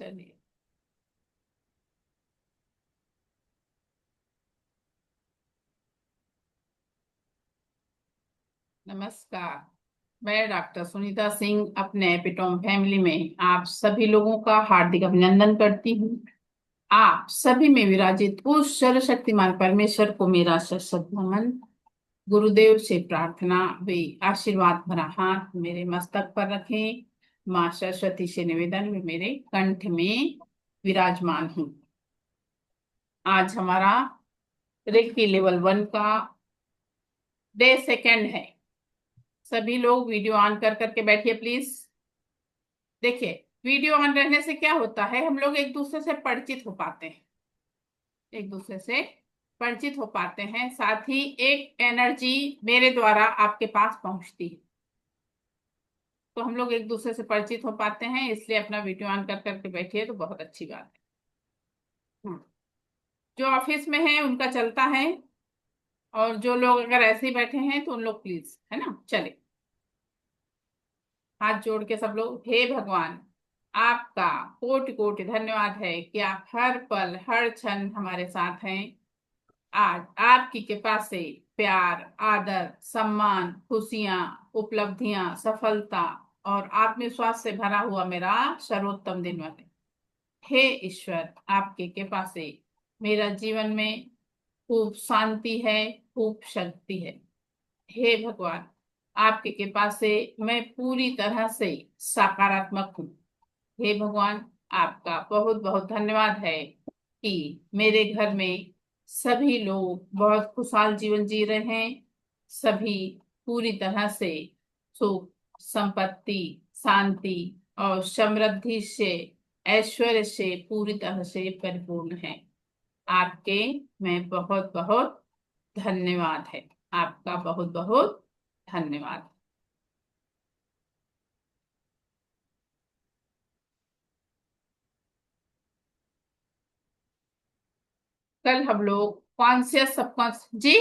चलिए। नमस्कार। मैं डॉक्टर सुनीता सिंह अपने एपिटोम फैमिली में आप सभी लोगों का हार्दिक अभिनंदन करती हूँ। आप सभी में विराजित उस सर्वशक्तिमान परमेश्वर को मेरा सशक्त नमन। गुरुदेव से प्रार्थना, वे आशीर्वाद भरा हाथ मेरे मस्तक पर रखें। माँ सरस्वती से निवेदन, वे मेरे कंठ में विराजमान हूँ। आज हमारा रेकी लेवल 1 का डे सेकेंड है। सभी लोग वीडियो ऑन कर करके बैठिए प्लीज। देखिए, वीडियो ऑन रहने से क्या होता है, हम लोग एक दूसरे से परिचित हो पाते हैं। एक दूसरे से परिचित हो पाते हैं, साथ ही एक एनर्जी मेरे द्वारा आपके पास पहुंचती है, तो हम लोग एक दूसरे से परिचित हो पाते हैं। इसलिए अपना वीडियो ऑन कर करके बैठिए तो बहुत अच्छी बात है। जो ऑफिस में है उनका चलता है, और जो लोग अगर ऐसे ही बैठे हैं तो उन लोग प्लीज, है ना, चले। हाथ जोड़ के सब लोग, हे भगवान, आपका कोटि कोटि धन्यवाद है कि आप हर पल हर क्षण हमारे साथ हैं। आज आपकी कृपा से प्यार, आदर, सम्मान, खुशियां, उपलब्धियां, सफलता और आत्मविश्वास से भरा हुआ मेरा सर्वोत्तम दिन बने। हे ईश्वर, आपकी कृपा से मेरा जीवन में खूब शांति है, खूब शक्ति है। हे भगवान, आपकी कृपा से मैं पूरी तरह से सकारात्मक हूँ। हे भगवान, आपका बहुत बहुत धन्यवाद है कि मेरे घर में सभी लोग बहुत खुशहाल जीवन जी रहे हैं। सभी पूरी तरह से सुख, संपत्ति, शांति और समृद्धि से, ऐश्वर्य से पूरी तरह से परिपूर्ण है। आपके मैं बहुत बहुत धन्यवाद है। आपका बहुत बहुत धन्यवाद। कल हम लोग कॉन्शियस सबकॉन्शियस जी,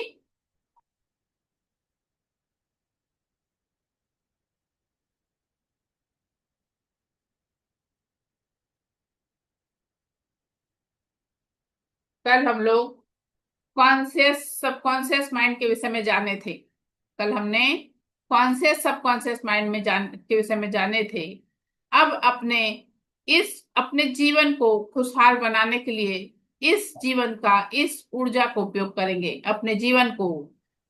कल हम लोग कॉन्शियस सबकॉन्शियस माइंड के विषय में जाने थे। कल हमने कॉन्शियस सबकॉन्शियस माइंड में जान के विषय में जाने थे। अब अपने जीवन को खुशहाल बनाने के लिए इस जीवन का, इस ऊर्जा को उपयोग करेंगे। अपने जीवन को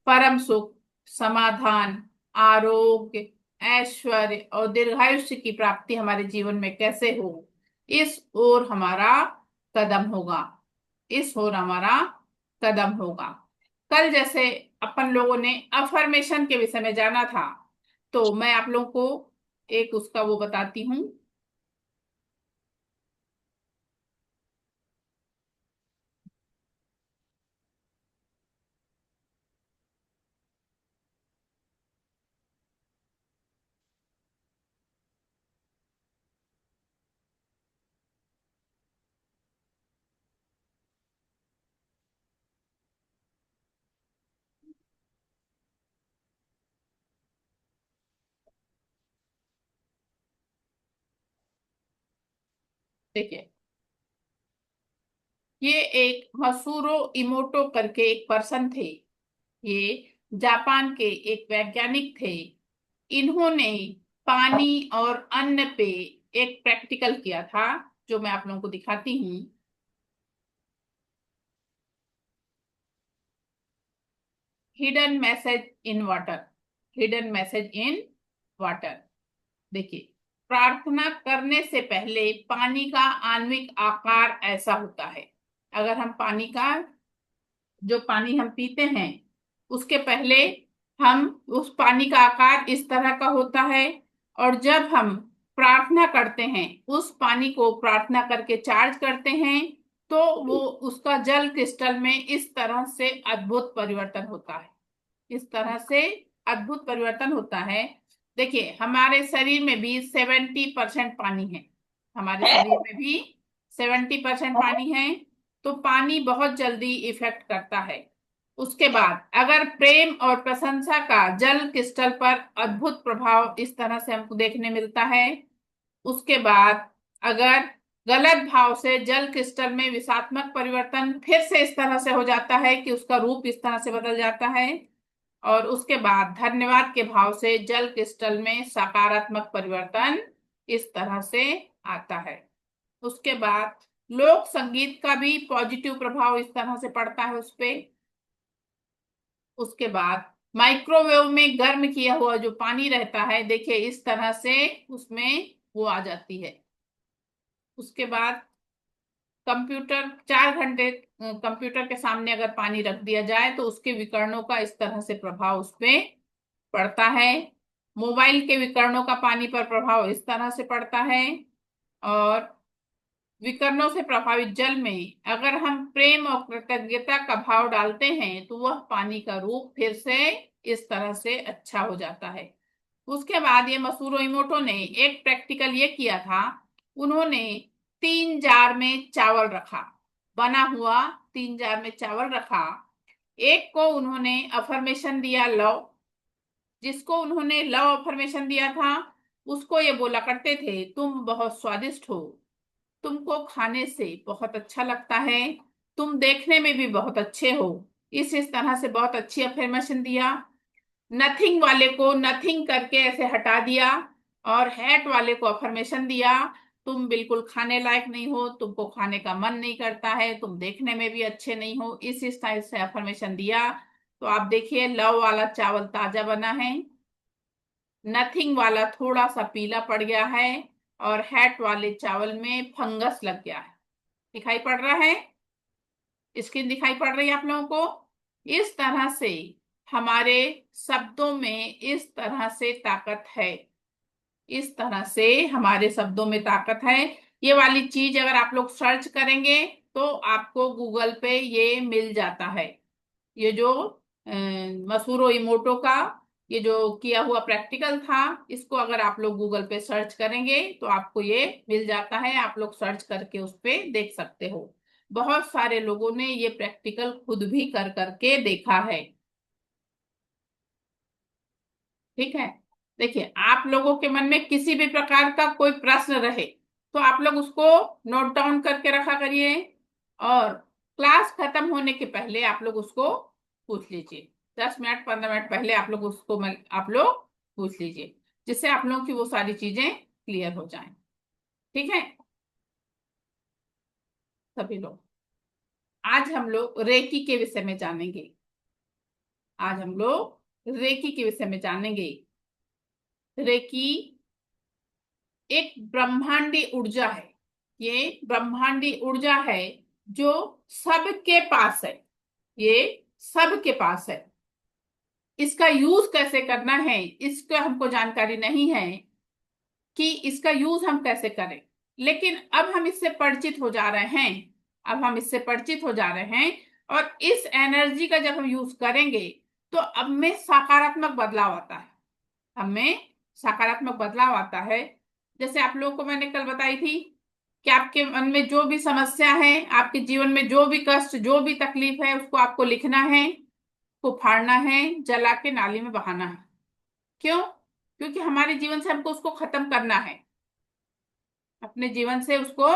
परम सुख, समाधान, आरोग्य, ऐश्वर्य और दीर्घायुष्य की प्राप्ति हमारे जीवन में कैसे हो, इस ओर हमारा कदम होगा। इस ओर हमारा कदम होगा। कल जैसे अपन लोगों ने अफर्मेशन के विषय में जाना था, तो मैं आप लोगों को एक उसका वो बताती हूँ। देखिए, ये एक मसूरो इमोटो करके एक पर्सन थे। ये जापान के एक वैज्ञानिक थे। इन्होंने पानी और अन्न पे एक प्रैक्टिकल किया था, जो मैं आप लोगों को दिखाती हूँ। Hidden message in water. Hidden message in water. देखिए, प्रार्थना करने से पहले पानी का आणविक आकार ऐसा होता है। अगर हम पानी का, जो पानी हम पीते हैं, उसके पहले हम उस पानी का आकार इस तरह का होता है। और जब हम प्रार्थना करते हैं, उस पानी को प्रार्थना करके चार्ज करते हैं, तो वो उसका जल क्रिस्टल में इस तरह से अद्भुत परिवर्तन होता है। इस तरह से अद्भुत परिवर्तन होता है। देखिए, हमारे शरीर में भी 70% पानी है। हमारे शरीर में भी 70% पानी है। तो पानी बहुत जल्दी इफेक्ट करता है। उसके बाद अगर प्रेम और प्रशंसा का जल क्रिस्टल पर अद्भुत प्रभाव इस तरह से हमको देखने मिलता है। उसके बाद अगर गलत भाव से जल क्रिस्टल में विषात्मक परिवर्तन फिर से इस तरह से हो जाता है कि उसका रूप इस तरह से बदल जाता है। और उसके बाद धन्यवाद के भाव से जल क्रिस्टल में सकारात्मक परिवर्तन इस तरह से आता है। उसके बाद लोक संगीत का भी पॉजिटिव प्रभाव इस तरह से पड़ता है उस पे। उसके बाद माइक्रोवेव में गर्म किया हुआ जो पानी रहता है, देखिए इस तरह से उसमें वो आ जाती है। उसके बाद कंप्यूटर 4 घंटे कंप्यूटर के सामने अगर पानी रख दिया जाए तो उसके विकर्णों का इस तरह से प्रभाव उस पे पड़ता है। मोबाइल के विकर्णों का पानी पर प्रभाव इस तरह से पड़ता है। और विकर्णों से प्रभावित जल में अगर हम प्रेम और कृतज्ञता का भाव डालते हैं तो वह पानी का रूप फिर से इस तरह से अच्छा हो जाता है। उसके बाद ये मसूरो इमोटो ने एक प्रैक्टिकल ये किया था। उन्होंने 3 जार में चावल रखा, बना हुआ 3 जार में चावल रखा। एक को उन्होंने अफर्मेशन दिया लव, जिसको उन्होंने लव अफर्मेशन दिया था उसको ये बोला करते थे तुम बहुत स्वादिष्ट हो, तुमको खाने से बहुत अच्छा लगता है, तुम देखने में भी बहुत अच्छे हो। इस तरह से बहुत अच्छी अफर्मेशन दिया। नथिंग वाले को नथिंग करके ऐसे हटा दिया। और हैट वाले को अफर्मेशन दिया, तुम बिल्कुल खाने लायक नहीं हो, तुमको खाने का मन नहीं करता है, तुम देखने में भी अच्छे नहीं हो। इस टाइप से अफर्मेशन दिया तो आप देखिए लव वाला चावल ताजा बना है, नथिंग वाला थोड़ा सा पीला पड़ गया है, और हैट वाले चावल में फंगस लग गया है। दिखाई पड़ रहा है? स्क्रीन दिखाई पड़ रही है आप लोगों को? इस तरह से हमारे शब्दों में इस तरह से ताकत है। इस तरह से हमारे शब्दों में ताकत है। ये वाली चीज अगर आप लोग सर्च करेंगे तो आपको गूगल पे ये मिल जाता है। ये जो मसूरो इमोटो का ये जो किया हुआ प्रैक्टिकल था, इसको अगर आप लोग गूगल पे सर्च करेंगे तो आपको ये मिल जाता है। आप लोग सर्च करके उस पे देख सकते हो। बहुत सारे लोगों ने ये प्रैक्टिकल खुद भी कर करके देखा है। ठीक है। देखिए आप लोगों के मन में किसी भी प्रकार का कोई प्रश्न रहे तो आप लोग उसको नोट डाउन करके रखा करिए, और क्लास खत्म होने के पहले आप लोग उसको पूछ लीजिए। 10 मिनट 15 मिनट पहले आप लोग उसको आप लोग पूछ लीजिए, जिससे आप लोगों की वो सारी चीजें क्लियर हो जाएं। ठीक है सभी लोग। आज हम लोग रेकी के विषय में जानेंगे। आज हम लोग रेकी के विषय में जानेंगे। रेकी एक ब्रह्मांडी ऊर्जा है। ये ब्रह्मांडी ऊर्जा है जो सबके पास है। ये सबके पास है। इसका यूज कैसे करना है इसका हमको जानकारी नहीं है कि इसका यूज हम कैसे करें, लेकिन अब हम इससे परिचित हो जा रहे हैं। अब हम इससे परिचित हो जा रहे हैं, और इस एनर्जी का जब हम यूज करेंगे तो अब में सकारात्मक बदलाव आता है। हमें सकारात्मक बदलाव आता है। जैसे आप लोगों को मैंने कल बताई थी कि आपके मन में जो भी समस्या है, आपके जीवन में जो भी कष्ट जो भी तकलीफ है, उसको आपको लिखना है, को फाड़ना है, जला के नाली में बहाना है। क्यों? क्योंकि हमारे जीवन से हमको उसको खत्म करना है। अपने जीवन से उसको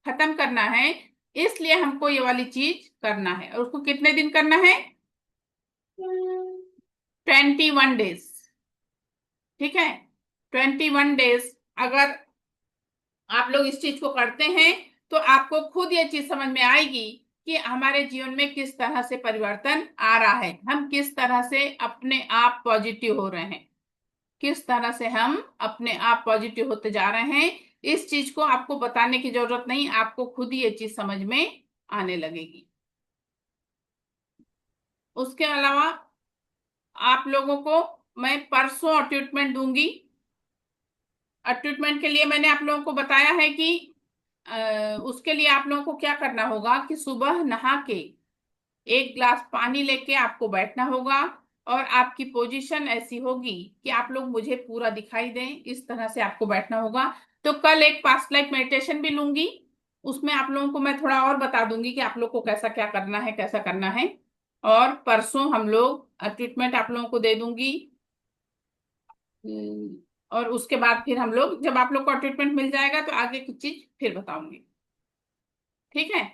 खत्म करना है। इसलिए हमको ये वाली चीज करना है। और उसको कितने दिन करना है? 21 डेज। ठीक है। 21 डेज अगर आप लोग इस चीज को करते हैं तो आपको खुद ये चीज समझ में आएगी कि हमारे जीवन में किस तरह से परिवर्तन आ रहा है, हम किस तरह से अपने आप पॉजिटिव हो रहे हैं, किस तरह से हम अपने आप पॉजिटिव होते जा रहे हैं। इस चीज को आपको बताने की जरूरत नहीं, आपको खुद ही ये चीज समझ में आने लगेगी। उसके अलावा आप लोगों को मैं परसों ट्रीटमेंट दूंगी। ट्रीटमेंट के लिए मैंने आप लोगों को बताया है कि उसके लिए आप लोगों को क्या करना होगा कि सुबह नहा के 1 गिलास पानी लेके आपको बैठना होगा, और आपकी पोजीशन ऐसी होगी कि आप लोग मुझे पूरा दिखाई दें, इस तरह से आपको बैठना होगा। तो कल एक पास्ट लाइफ मेडिटेशन भी लूंगी, उसमें आप लोगों को मैं थोड़ा और बता दूंगी कि आप लोग को कैसा क्या करना है, कैसा करना है। और परसों हम लोग ट्रीटमेंट आप लोगों को दे दूंगी। और उसके बाद फिर हम लोग जब आप लोग को ट्रीटमेंट मिल जाएगा तो आगे की चीज फिर बताऊंगी। ठीक है।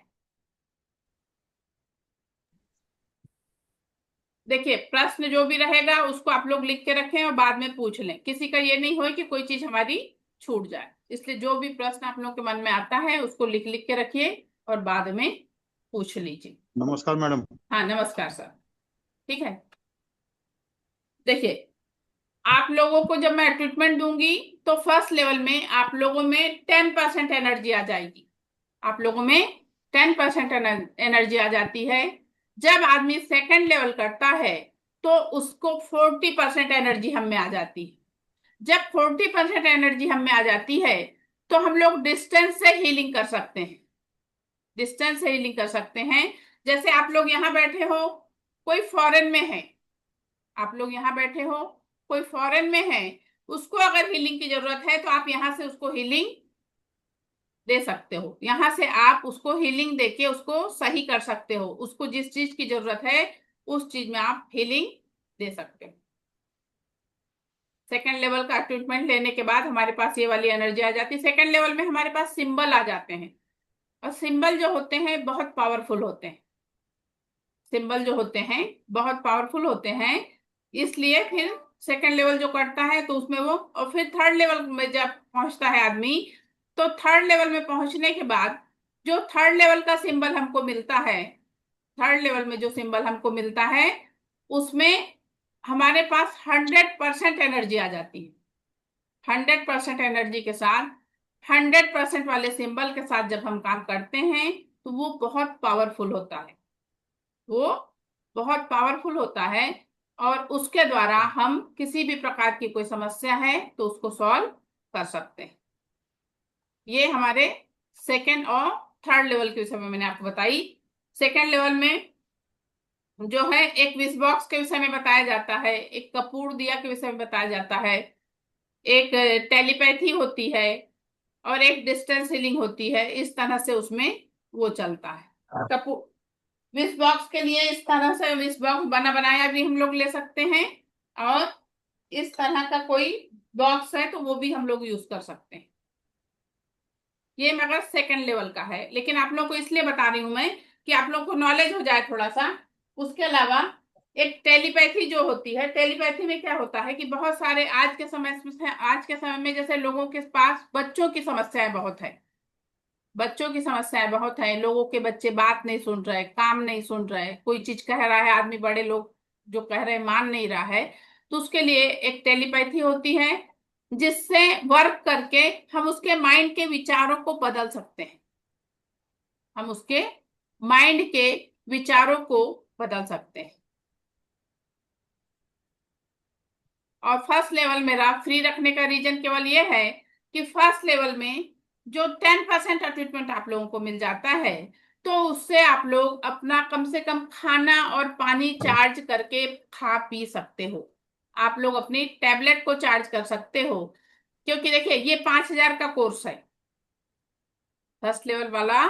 देखिए, प्रश्न जो भी रहेगा उसको आप लोग लिख के रखें और बाद में पूछ लें, किसी का ये नहीं हो कि कोई चीज हमारी छूट जाए। इसलिए जो भी प्रश्न आप लोगों के मन में आता है उसको लिख लिख के रखिए और बाद में पूछ लीजिए। नमस्कार मैडम। हाँ, नमस्कार सर। ठीक है। देखिए, आप लोगों को जब मैं ट्रीटमेंट दूंगी तो फर्स्ट लेवल में आप लोगों में 10% एनर्जी आ जाएगी। आप लोगों में 10% एनर्जी आ जाती है। जब आदमी सेकंड लेवल करता है तो उसको 40% एनर्जी हम में आ जाती है। जब 40% एनर्जी हम में आ जाती है तो हम लोग डिस्टेंस से हीलिंग कर सकते हैं। डिस्टेंस से हीलिंग कर सकते हैं। जैसे आप लोग यहाँ बैठे हो, कोई फॉरेन में है, आप लोग यहाँ बैठे हो, कोई फॉरेन में है, उसको अगर हीलिंग की जरूरत है तो आप यहाँ से उसको हीलिंग दे सकते हो। यहाँ से आप उसको हीलिंग देके उसको सही कर सकते हो। उसको जिस चीज की जरूरत है उस चीज में आप हीलिंग दे सकते हो। सेकेंड लेवल का ट्रीटमेंट लेने के बाद हमारे पास ये वाली एनर्जी आ जाती है। सेकेंड लेवल में हमारे पास सिंबल आ जाते हैं, और सिंबल जो होते हैं बहुत पावरफुल होते हैं। सिंबल जो होते हैं बहुत पावरफुल होते हैं। इसलिए फिर सेकंड लेवल जो करता है तो उसमें वो, और फिर थर्ड लेवल में जब पहुंचता है आदमी, तो थर्ड लेवल में पहुंचने के बाद जो थर्ड लेवल का सिंबल हमको मिलता है, थर्ड लेवल में जो सिंबल हमको मिलता है उसमें हमारे पास 100% एनर्जी आ जाती है। 100% एनर्जी के साथ, 100% वाले सिंबल के साथ जब हम काम करते हैं तो वो बहुत पावरफुल होता है। वो बहुत पावरफुल होता है, और उसके द्वारा हम किसी भी प्रकार की कोई समस्या है तो उसको सॉल्व कर सकते हैं। ये हमारे सेकेंड और थर्ड लेवल के विषय में मैंने आपको बताई। सेकेंड लेवल में जो है एक विश बॉक्स के विषय में बताया जाता है, एक कपूर दिया के विषय में बताया जाता है, एक टेलीपैथी होती है, और एक डिस्टेंस हीलिंग होती है। इस तरह से उसमें वो चलता है। कपूर विश बॉक्स के लिए इस तरह से विश बॉक्स बना बनाया भी हम लोग ले सकते हैं, और इस तरह का कोई बॉक्स है तो वो भी हम लोग यूज कर सकते हैं। ये मगर सेकंड लेवल का है, लेकिन आप लोग को इसलिए बता रही हूं मैं कि आप लोग को नॉलेज हो जाए थोड़ा सा। उसके अलावा एक टेलीपैथी जो होती है, टेलीपैथी में क्या होता है कि बहुत सारे आज के समय में जैसे लोगों के पास बच्चों की समस्याएं बहुत है। बच्चों की समस्याएं बहुत है, लोगों के बच्चे बात नहीं सुन रहे, काम नहीं सुन रहे, कोई चीज कह रहा है आदमी, बड़े लोग जो कह रहे हैं मान नहीं रहा है, तो उसके लिए एक टेलीपैथी होती है जिससे वर्क करके हम उसके माइंड के विचारों को बदल सकते हैं। हम उसके माइंड के विचारों को बदल सकते हैं। और फर्स्ट लेवल मेरा फ्री रखने का रीजन केवल ये है कि फर्स्ट लेवल में जो 10% ट्रीटमेंट आप लोगों को मिल जाता है, तो उससे आप लोग अपना कम से कम खाना और पानी चार्ज करके खा पी सकते हो। आप लोग अपनी टैबलेट को चार्ज कर सकते हो। क्योंकि देखिए, ये 5,000 का कोर्स है, फर्स्ट लेवल वाला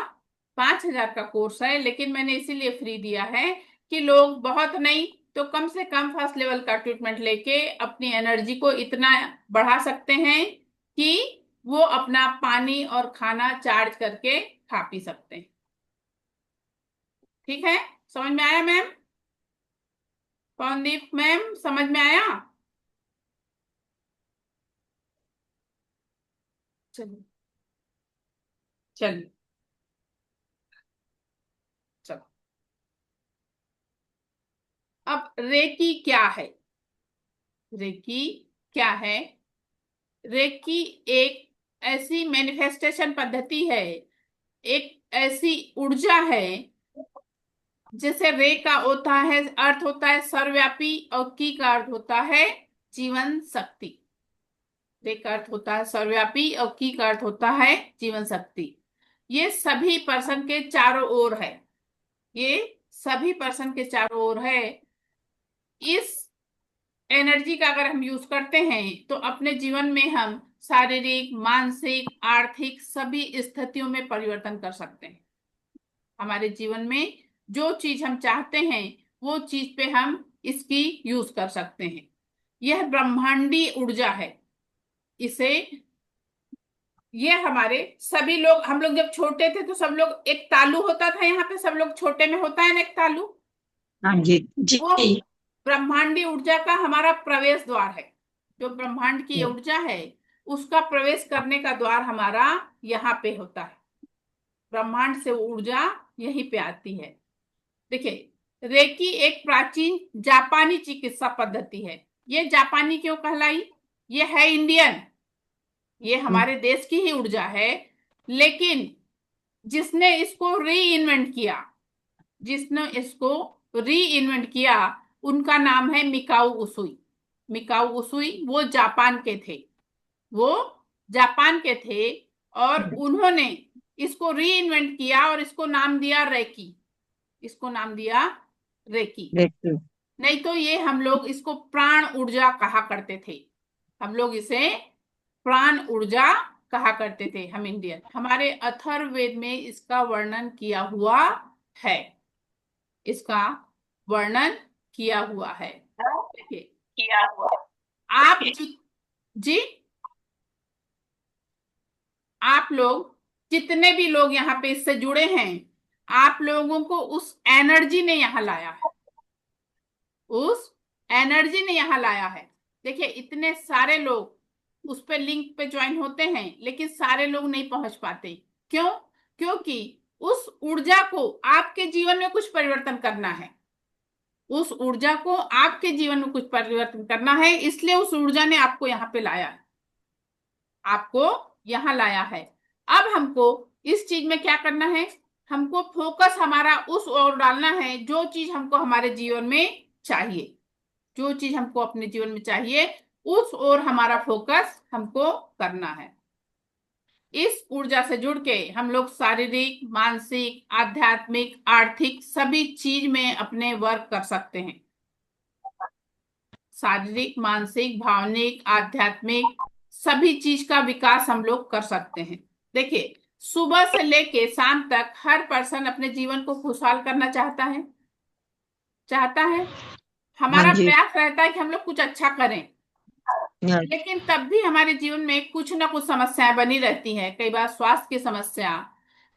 5,000 का कोर्स है, लेकिन मैंने इसीलिए फ्री दिया है कि लोग बहुत नहीं तो कम से कम फर्स्ट लेवल का ट्रीटमेंट लेके अपनी एनर्जी को इतना बढ़ा सकते हैं कि वो अपना पानी और खाना चार्ज करके खा पी सकते हैं। ठीक है, समझ में आया मैम? पवनदीप मैम, समझ में आया? चलिए, चलिए, चलो। अब रेकी क्या है? रेकी क्या है? रेकी एक ऐसी मैनिफेस्टेशन पद्धति है, एक ऐसी ऊर्जा है। जैसे रे का होता है, अर्थ होता है सर्वव्यापी, और की का अर्थ होता है जीवन शक्ति। रे का अर्थ होता है सर्वव्यापी और की का अर्थ होता है जीवन शक्ति। ये सभी पर्सन के चारों ओर है। ये सभी पर्सन के चारों ओर है। इस एनर्जी का अगर हम यूज करते हैं तो अपने जीवन में हम शारीरिक, मानसिक, आर्थिक सभी स्थितियों में परिवर्तन कर सकते हैं। हमारे जीवन में जो चीज हम चाहते हैं वो चीज पे हम इसकी यूज कर सकते हैं। यह ब्रह्मांडी ऊर्जा है। इसे ये हमारे सभी लोग, हम लोग जब छोटे थे तो सब लोग, एक तालू होता था यहाँ पे, सब लोग छोटे में होता है ना एक तालू, हाँ जी जी। वो ब्रह्मांडीय ऊर्जा का हमारा प्रवेश द्वार है। जो ब्रह्मांड की ऊर्जा है उसका प्रवेश करने का द्वार हमारा यहाँ पे होता है। ब्रह्मांड से ऊर्जा यहीं पे आती है। देखिए, रेकी एक प्राचीन जापानी चिकित्सा पद्धति है। ये जापानी क्यों कहलाई? ये है इंडियन, ये हमारे देश की ही ऊर्जा है, लेकिन जिसने इसको री इन्वेंट किया, जिसने इसको री इन्वेंट किया, उनका नाम है मिकाऊ उसुई। मिकाऊ उसुई वो जापान के थे, वो जापान के थे, और उन्होंने इसको री इन्वेंट किया और इसको नाम दिया रेकी। इसको नाम दिया रेकी। देखिए। नहीं तो ये हम लोग इसको प्राण ऊर्जा कहा करते थे। हम लोग इसे प्राण ऊर्जा कहा करते थे, हम इंडियन। हमारे अथर्ववेद में इसका वर्णन किया हुआ है, इसका वर्णन किया हुआ है। देखिए, किया हुआ। आप जी, आप लोग जितने भी लोग यहाँ पे इससे जुड़े हैं, आप लोगों को उस एनर्जी ने यहाँ लाया है, उस एनर्जी ने यहाँ लाया है। देखिए, इतने सारे लोग उस पे लिंक पे ज्वाइन होते हैं, लेकिन सारे लोग नहीं पहुंच पाते। क्यों? क्योंकि उस ऊर्जा को आपके जीवन में कुछ परिवर्तन करना है, उस ऊर्जा को आपके जीवन में कुछ परिवर्तन करना है, इसलिए उस ऊर्जा ने आपको यहाँ पे लाया है, आपको यहाँ लाया है। अब हमको इस चीज में क्या करना है? हमको फोकस हमारा उस ओर डालना है जो चीज हमको हमारे जीवन में चाहिए, जो चीज हमको अपने जीवन में चाहिए, उस ओर हमारा फोकस हमको करना है। इस ऊर्जा से जुड़ के हम लोग शारीरिक, मानसिक, आध्यात्मिक, आर्थिक सभी चीज में अपने वर्क कर सकते हैं। शारीरिक, मानसिक, भावनिक, आध्यात्मिक सभी चीज का विकास हम लोग कर सकते हैं। देखिए, सुबह से लेके शाम तक हर पर्सन अपने जीवन को खुशहाल करना चाहता है, चाहता है। हाँ हमारा जी। प्रयास रहता है कि हम लोग कुछ अच्छा करें, हाँ। लेकिन तब भी हमारे जीवन में कुछ ना कुछ समस्याएं बनी रहती हैं। कई बार स्वास्थ्य की समस्या,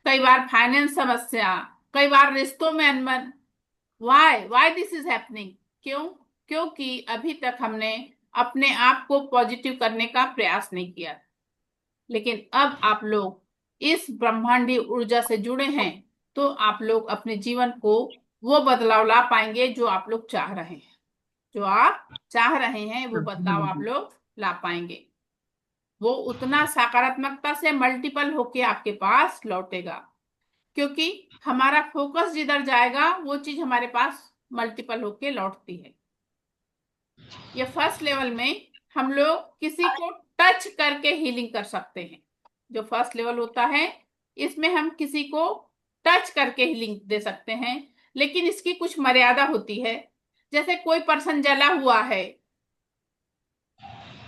कई बार फाइनेंस समस्या, कई बार रिश्तों में अनबन। Why this is happening? क्यों? क्योंकि अभी तक हमने अपने आप को पॉजिटिव करने का प्रयास नहीं किया। लेकिन अब आप लोग इस ब्रह्मांडीय ऊर्जा से जुड़े हैं, तो आप लोग अपने जीवन को वो बदलाव ला पाएंगे जो आप लोग चाह रहे हैं। जो आप चाह रहे हैं वो हाँ बदलाव आप जी। लोग ला पाएंगे। वो उतना सकारात्मकता से मल्टीपल होके आपके पास लौटेगा, क्योंकि हमारा फोकस जिधर जाएगा वो चीज हमारे पास मल्टीपल होके लौटती है। ये फर्स्ट लेवल में हम लोग किसी को टच करके हीलिंग कर सकते हैं। जो फर्स्ट लेवल होता है, इसमें हम किसी को टच करके हीलिंग दे सकते हैं, लेकिन इसकी कुछ मर्यादा होती है। जैसे कोई पर्सन जला हुआ है,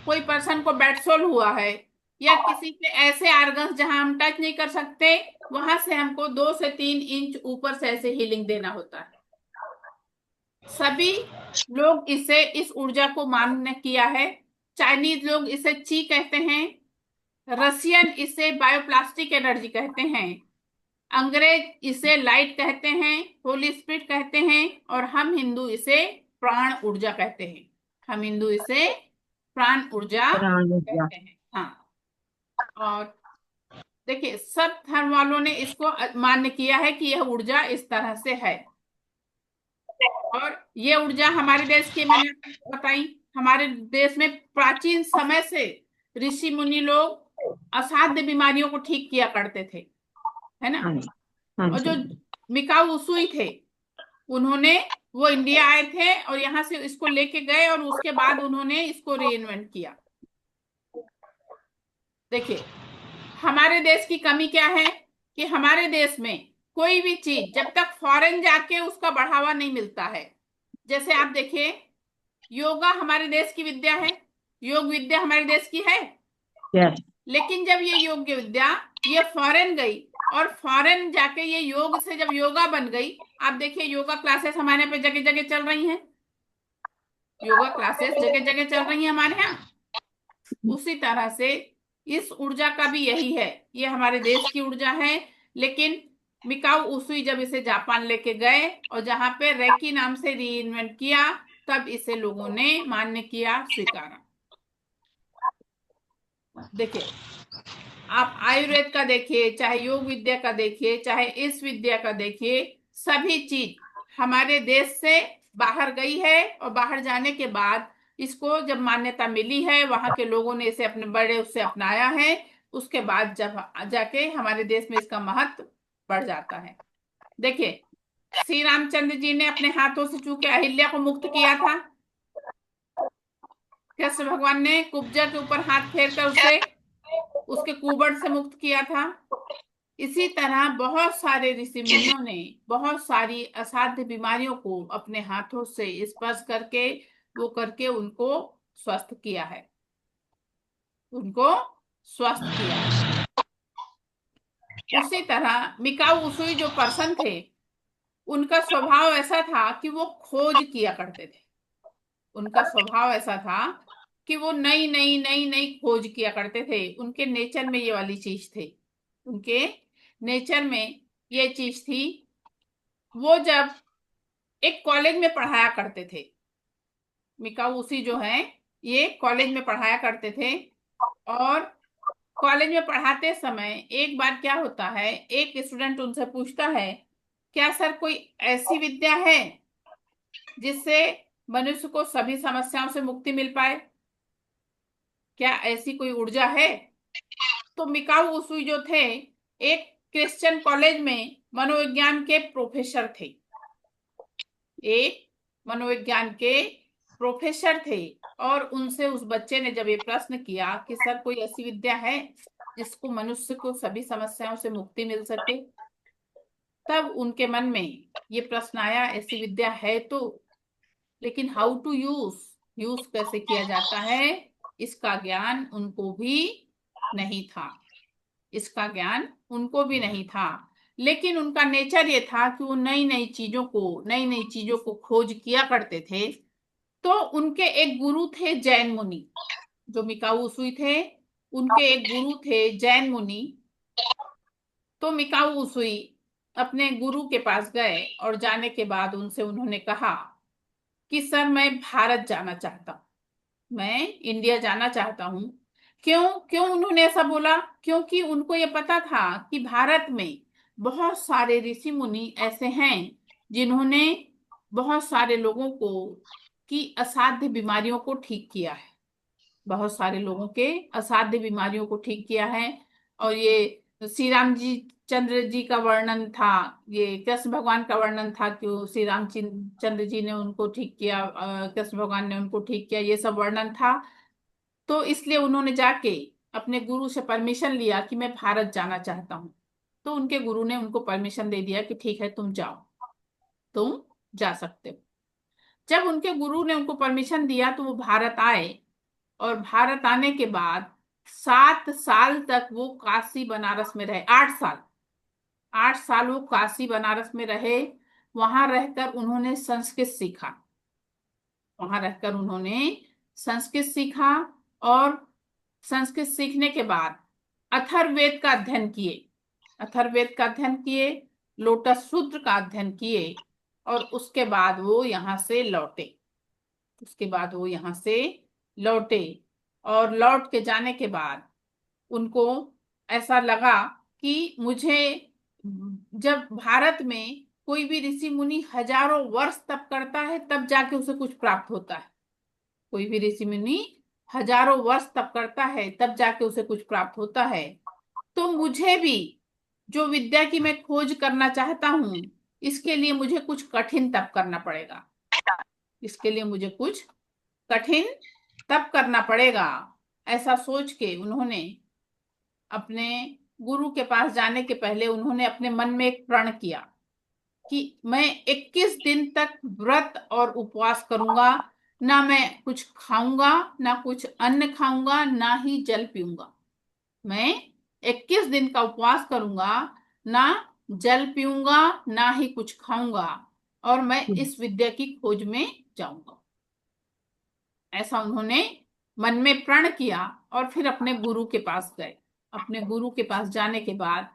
कोई पर्सन को बेडसोल हुआ है, या किसी के ऐसे आर्गन्स जहां हम टच नहीं कर सकते, वहां से हमको 2 से 3 इंच ऊपर से ऐसे हीलिंग देना होता है। सभी लोग इसे, इस ऊर्जा को मान्य किया है। चाइनीज लोग इसे ची कहते हैं, रशियन इसे बायोप्लास्टिक एनर्जी कहते हैं, अंग्रेज इसे लाइट कहते हैं, होली स्पिरिट कहते हैं, और हम हिंदू इसे प्राण ऊर्जा कहते हैं। हम हिंदू इसे प्राण ऊर्जा प्राण ऊर्जा। कहते हैं। हाँ, और देखिए, सब धर्म वालों ने इसको मान्य किया है कि यह ऊर्जा इस तरह से है। और ये ऊर्जा हमारे देश की, मैंने आपको बताई, हमारे देश में प्राचीन समय से ऋषि मुनि लोग असाध्य बीमारियों को ठीक किया करते थे, है ना। हाँ जी। हाँ और जो जी। मिकाऊ उसुई थे, उन्होंने, वो इंडिया आए थे और यहाँ से इसको लेके गए, और उसके बाद उन्होंने इसको री इन्वेंट किया। देखिए, हमारे देश की कमी क्या है कि हमारे देश में कोई भी चीज जब तक फॉरेन जाके उसका बढ़ावा नहीं मिलता है। जैसे आप देखिए, योगा हमारे देश की विद्या है, योग विद्या हमारे देश की है, यस। लेकिन जब ये योग विद्या ये फॉरेन गई, और फॉरेन जाके ये योग से जब योगा बन गई, आप देखिए योगा क्लासेस हमारे यहाँ पे जगह जगह चल रही हैं, योगा क्लासेस जगह जगह चल रही हैं हमारे यहाँ। उसी तरह से इस ऊर्जा का भी यही है, ये हमारे देश की ऊर्जा है। लेकिन मिकाओ उसुई जब इसे जापान लेके गए और जहां पे रेकी नाम से रीइन्वेंट किया, तब इसे लोगों ने मान्य किया, स्वीकारा। देखिए, आप आयुर्वेद का देखिए, चाहे योग विद्या का देखिए, चाहे इस विद्या का देखिए, सभी चीज हमारे देश से बाहर गई है, और बाहर जाने के बाद इसको जब मान्यता मिली है, वहां के लोगों ने इसे अपने बड़े उससे अपनाया है, उसके बाद जब जाके हमारे देश में इसका महत्व बढ़ जाता है। देखिए, श्री रामचंद्र जी ने अपने हाथों से चूंकि अहिल्या को मुक्त किया था, कृष्ण भगवान ने कुब्जा के ऊपर हाथ फेर कर उसे उसके कुबड़ से मुक्त किया था। इसी तरह बहुत सारे ऋषि मुनियों ने बहुत सारी असाध्य बीमारियों को अपने हाथों से स्पर्श करके, वो करके उनको स्वस्थ किया है, उनको स्वस्थ किया है। उसी तरह मिकाऊ उसुई जो पर्सन थे, उनका स्वभाव ऐसा था कि वो खोज किया करते थे। उनका स्वभाव ऐसा था कि वो नई नई नई नई खोज किया करते थे। उनके नेचर में ये वाली चीज थी, उनके नेचर में ये चीज थी। वो जब एक कॉलेज में पढ़ाया करते थे, मिकाऊसी जो है ये कॉलेज में पढ़ाया करते थे, और कॉलेज में पढ़ाते समय एक बार क्या होता है, एक स्टूडेंट उनसे पूछता है, क्या सर कोई ऐसी विद्या है जिससे मनुष्य को सभी समस्याओं से मुक्ति मिल पाए? क्या ऐसी कोई ऊर्जा है? तो मिकाऊ उसूई जो थे, एक क्रिश्चियन कॉलेज में मनोविज्ञान के प्रोफेसर थे, एक मनोविज्ञान के प्रोफेसर थे। और उनसे उस बच्चे ने जब ये प्रश्न किया कि सर कोई ऐसी विद्या है जिसको मनुष्य को सभी समस्याओं से मुक्ति मिल सके, तब उनके मन में ये प्रश्न आया, ऐसी विद्या है तो, लेकिन हाउ टू यूज, यूज कैसे किया जाता है, इसका ज्ञान उनको भी नहीं था, इसका ज्ञान उनको भी नहीं था। लेकिन उनका नेचर ये था कि वो नई नई चीजों को खोज किया करते थे। तो उनके एक गुरु थे जैन मुनि, जो मिकाऊ उसूई थे, उनके एक गुरु थे जैन मुनि। तो मिकाऊ उसूई अपने गुरु के पास गए, और जाने के बाद उनसे उन्होंने कहा कि सर मैं भारत जाना चाहता हूँ, मैं इंडिया जाना चाहता हूँ। क्यों क्यों उन्होंने ऐसा बोला? क्योंकि उनको ये पता था कि भारत में बहुत सारे ऋषि मुनि ऐसे हैं जिन्होंने बहुत सारे लोगों को की असाध्य बीमारियों को ठीक किया है, बहुत सारे लोगों के असाध्य बीमारियों को ठीक किया है। और ये श्री राम जी चंद्र जी का वर्णन था, ये कृष्ण भगवान का वर्णन था कि श्री राम चंद्र जी ने उनको ठीक किया, कृष्ण भगवान ने उनको ठीक किया, ये सब वर्णन था। तो इसलिए उन्होंने जाके अपने गुरु से परमिशन लिया कि मैं भारत जाना चाहता हूँ। तो उनके गुरु ने उनको परमिशन दे दिया कि ठीक है तुम जाओ, तुम जा सकते हो। जब उनके गुरु ने उनको परमिशन दिया तो वो भारत आए, और भारत आने के बाद 7 साल तक वो काशी बनारस में रहे, 8 साल, 8 साल वो काशी बनारस में रहे। वहां रहकर उन्होंने संस्कृत सीखा, वहां रहकर उन्होंने संस्कृत सीखा। और संस्कृत सीखने के बाद अथर्ववेद का अध्ययन किए, अथर्ववेद का अध्ययन किए, लोटस सूत्र का अध्ययन किए, और उसके बाद वो यहाँ से लौटे, उसके बाद वो यहाँ से लौटे। और लौट के जाने के बाद उनको ऐसा लगा कि मुझे, जब भारत में कोई भी ऋषि मुनि हजारों वर्ष तप करता है तब जाके उसे कुछ प्राप्त होता है, कोई भी ऋषि मुनि हजारों वर्ष तप करता है तब जाके उसे कुछ प्राप्त होता है। तो मुझे भी जो विद्या की मैं खोज करना चाहता हूँ, इसके लिए मुझे कुछ कठिन तप करना पड़ेगा, इसके लिए मुझे कुछ कठिन तप करना पड़ेगा। ऐसा सोच के उन्होंने अपने गुरु के पास जाने के पहले उन्होंने अपने मन में एक प्रण किया कि मैं 21 दिन तक व्रत और उपवास करूंगा, ना मैं कुछ खाऊंगा, ना कुछ अन्न खाऊंगा, ना ही जल पीऊंगा। मैं 21 दिन का उपवास करूंगा, ना जल पीऊंगा, ना ही कुछ खाऊंगा, और मैं इस विद्या की खोज में जाऊंगा। ऐसा उन्होंने मन में प्रण किया और फिर अपने गुरु के पास गए। अपने गुरु के पास जाने के बाद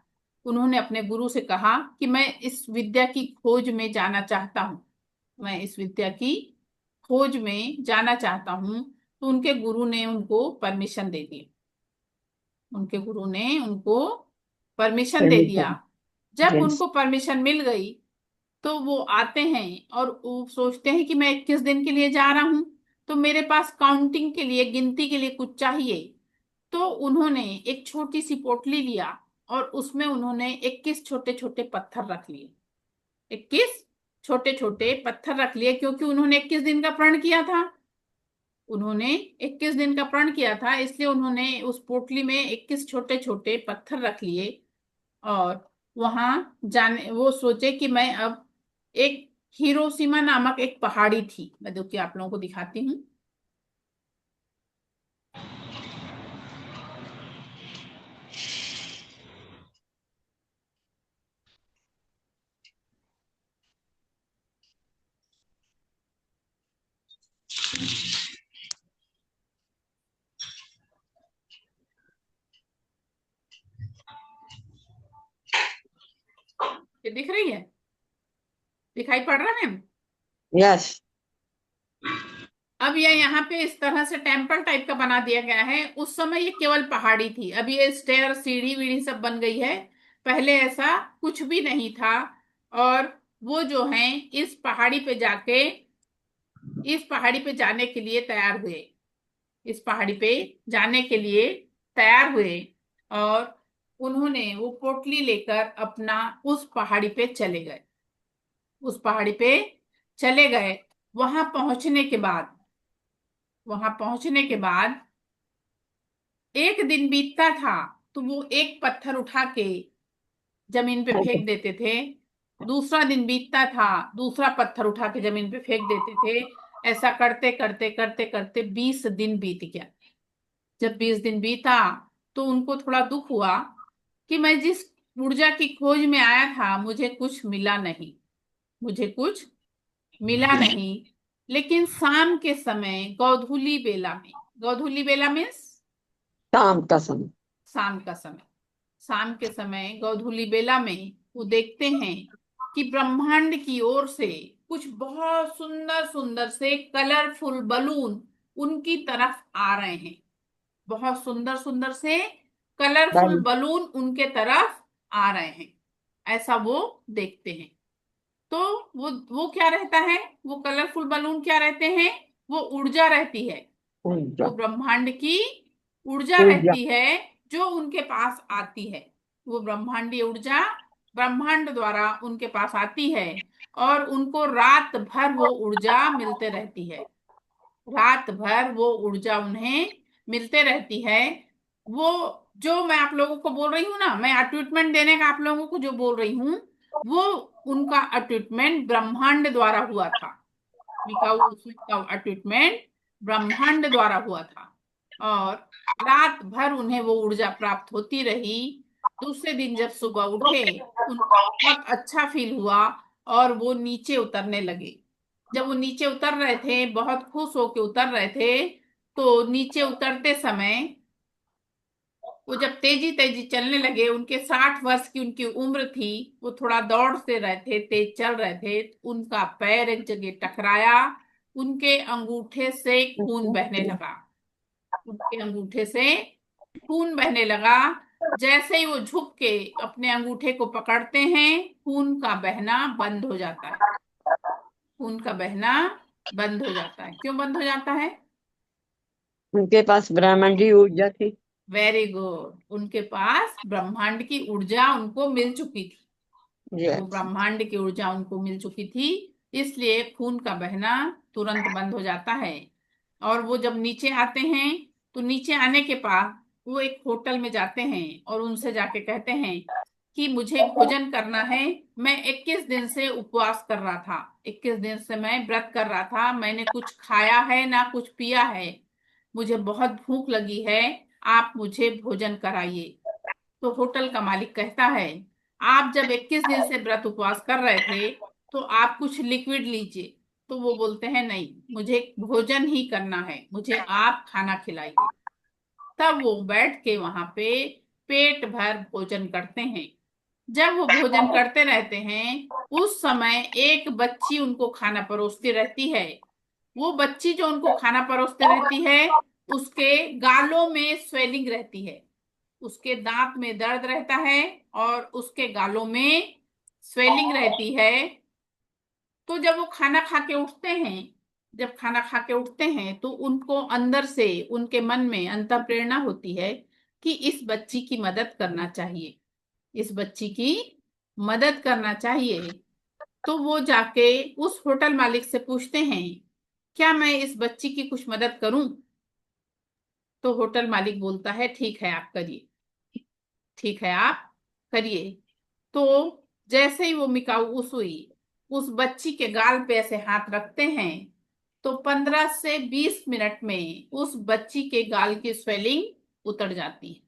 उन्होंने अपने गुरु से कहा कि मैं इस विद्या की खोज में जाना चाहता हूँ, मैं इस विद्या की खोज में जाना चाहता हूँ। तो उनके गुरु ने उनको परमिशन दे दी। उनके गुरु ने उनको परमिशन दे दिया। परमिशन। जब यस। उनको परमिशन मिल गई तो वो आते हैं और वो सोचते हैं कि मैं 21 दिन के लिए जा रहा हूं, तो मेरे पास काउंटिंग के लिए, गिनती के लिए कुछ चाहिए। तो उन्होंने एक छोटी सी पोटली लिया और उसमें उन्होंने 21 छोटे छोटे पत्थर रख लिए। 21 छोटे छोटे पत्थर रख लिए, क्योंकि उन्होंने 21 दिन का प्रण किया था। उन्होंने 21 दिन का प्रण किया था, इसलिए उन्होंने उस पोटली में 21 छोटे छोटे पत्थर रख लिए। और वहां जाने वो सोचे कि मैं अब एक हिरोशिमा नामक एक पहाड़ी थी, मैं जो कि आप लोगों को दिखाती हूँ। ये दिख रही है? दिखाई पड़ रहा है मैम? यस। अब ये यहाँ पे इस तरह से टेम्पल टाइप का बना दिया गया है। उस समय ये केवल पहाड़ी थी, अब ये स्टेयर, सीढ़ी वीढ़ी सब बन गई है। पहले ऐसा कुछ भी नहीं था। और वो जो है इस पहाड़ी पे जाके, इस पहाड़ी पे जाने के लिए तैयार हुए। इस पहाड़ी पे जाने के लिए तैयार हुए और उन्होंने वो पोटली लेकर अपना उस पहाड़ी पे चले गए। उस पहाड़ी पे चले गए। वहां पहुंचने के बाद, वहां पहुंचने के बाद एक दिन बीतता था तो वो एक पत्थर उठा के जमीन पे फेंक देते थे। दूसरा दिन बीतता था, दूसरा पत्थर उठा के जमीन पे फेंक देते थे। ऐसा करते करते करते करते 20 दिन बीत गया। जब 20 दिन बीता तो उनको थोड़ा दुख हुआ कि मैं जिस ऊर्जा की खोज में आया था मुझे कुछ मिला नहीं, मुझे कुछ मिला नहीं। लेकिन शाम के समय गोधूली बेला में, गोधूली बेला मीन्स शाम का समय। शाम का समय, शाम के समय गोधूली बेला में वो देखते हैं कि ब्रह्मांड की ओर से कुछ बहुत सुंदर सुंदर से कलरफुल बलून उनकी तरफ आ रहे हैं। बहुत सुंदर सुंदर से कलरफुल बल। बलून उनके तरफ आ रहे हैं, ऐसा वो देखते हैं। तो वो क्या रहता है, वो कलरफुल बलून क्या रहते हैं? वो ऊर्जा रहती है। वो ऊर्जा। ब्रह्मांड की ऊर्जा ऊर्जा। रहती है जो उनके पास आती है। वो ब्रह्मांडीय ऊर्जा ब्रह्मांड द्वारा उनके पास आती है और उनको रात भर वो ऊर्जा मिलते रहती है। रात भर वो ऊर्जा उन्हें मिलते रहती है। वो जो मैं आप लोगों को बोल रही हूँ ना, मैं अट्यूटमेंट देने का आप लोगों को जो बोल रही हूँ, वो उनका अट्यूटमेंट ब्रह्मांड द्वारा हुआ था। का अट्यूटमेंट ब्रह्मांड द्वारा हुआ था। और रात भर उन्हें वो ऊर्जा प्राप्त होती रही। दूसरे दिन जब सुबह उठे, उनको बहुत अच्छा फील हुआ और वो नीचे उतरने लगे। जब वो नीचे उतर रहे थे, बहुत खुश होके उतर रहे थे, तो नीचे उतरते समय वो जब तेजी तेजी चलने लगे, उनके 60 वर्ष की उनकी उम्र थी, वो थोड़ा दौड़ से रहे थे, तेज चल रहे थे, उनका पैर एक जगह टकराया। उनके अंगूठे से खून बहने लगा। उनके अंगूठे से खून बहने लगा। जैसे ही वो झुक के अपने अंगूठे को पकड़ते हैं, खून का बहना बंद हो जाता है। खून का बहना बंद हो जाता है। क्यों बंद हो जाता है? उनके पास ब्रह्मांडी ऊर्जा थी। वेरी गुड, उनके पास ब्रह्मांड की ऊर्जा उनको मिल चुकी थी। वो यस। ब्रह्मांड की ऊर्जा उनको मिल चुकी थी, इसलिए खून का बहना तुरंत बंद हो जाता है। और वो जब नीचे आते हैं तो नीचे आने के बाद वो एक होटल में जाते हैं और उनसे जाके कहते हैं कि मुझे भोजन करना है। मैं 21 दिन से उपवास कर रहा था, 21 दिन से मैं व्रत कर रहा था, मैंने कुछ खाया है ना कुछ पिया है, मुझे बहुत भूख लगी है, आप मुझे भोजन कराइए। तो होटल का मालिक कहता है, आप जब 21 दिन से व्रत उपवास कर रहे थे तो आप कुछ लिक्विड लीजिए। तो वो बोलते हैं नहीं, मुझे भोजन ही करना है, मुझे आप खाना खिलाइए। तब वो बैठ के वहां पे पेट भर भोजन करते हैं। जब वो भोजन करते रहते हैं, उस समय एक बच्ची उनको खाना परोसती रहती है। वो बच्ची जो उनको खाना परोसते रहती है, उसके गालों में स्वेलिंग रहती है, उसके दांत में दर्द रहता है और उसके गालों में स्वेलिंग रहती है। तो जब वो खाना खा के उठते हैं, जब खाना खा के उठते हैं तो उनको अंदर से, उनके मन में अंतः प्रेरणा होती है कि इस बच्ची की मदद करना चाहिए, इस बच्ची की मदद करना चाहिए। तो वो जाके उस होटल मालिक से पूछते हैं, क्या मैं इस बच्ची की कुछ मदद करूं? तो होटल मालिक बोलता है ठीक है आप करिए, ठीक है आप करिए। तो जैसे ही वो मिकाऊ उसुई उस बच्ची के गाल पे ऐसे हाथ रखते हैं, तो 15 से 20 मिनट में उस बच्ची के गाल की स्वेलिंग उतर जाती है,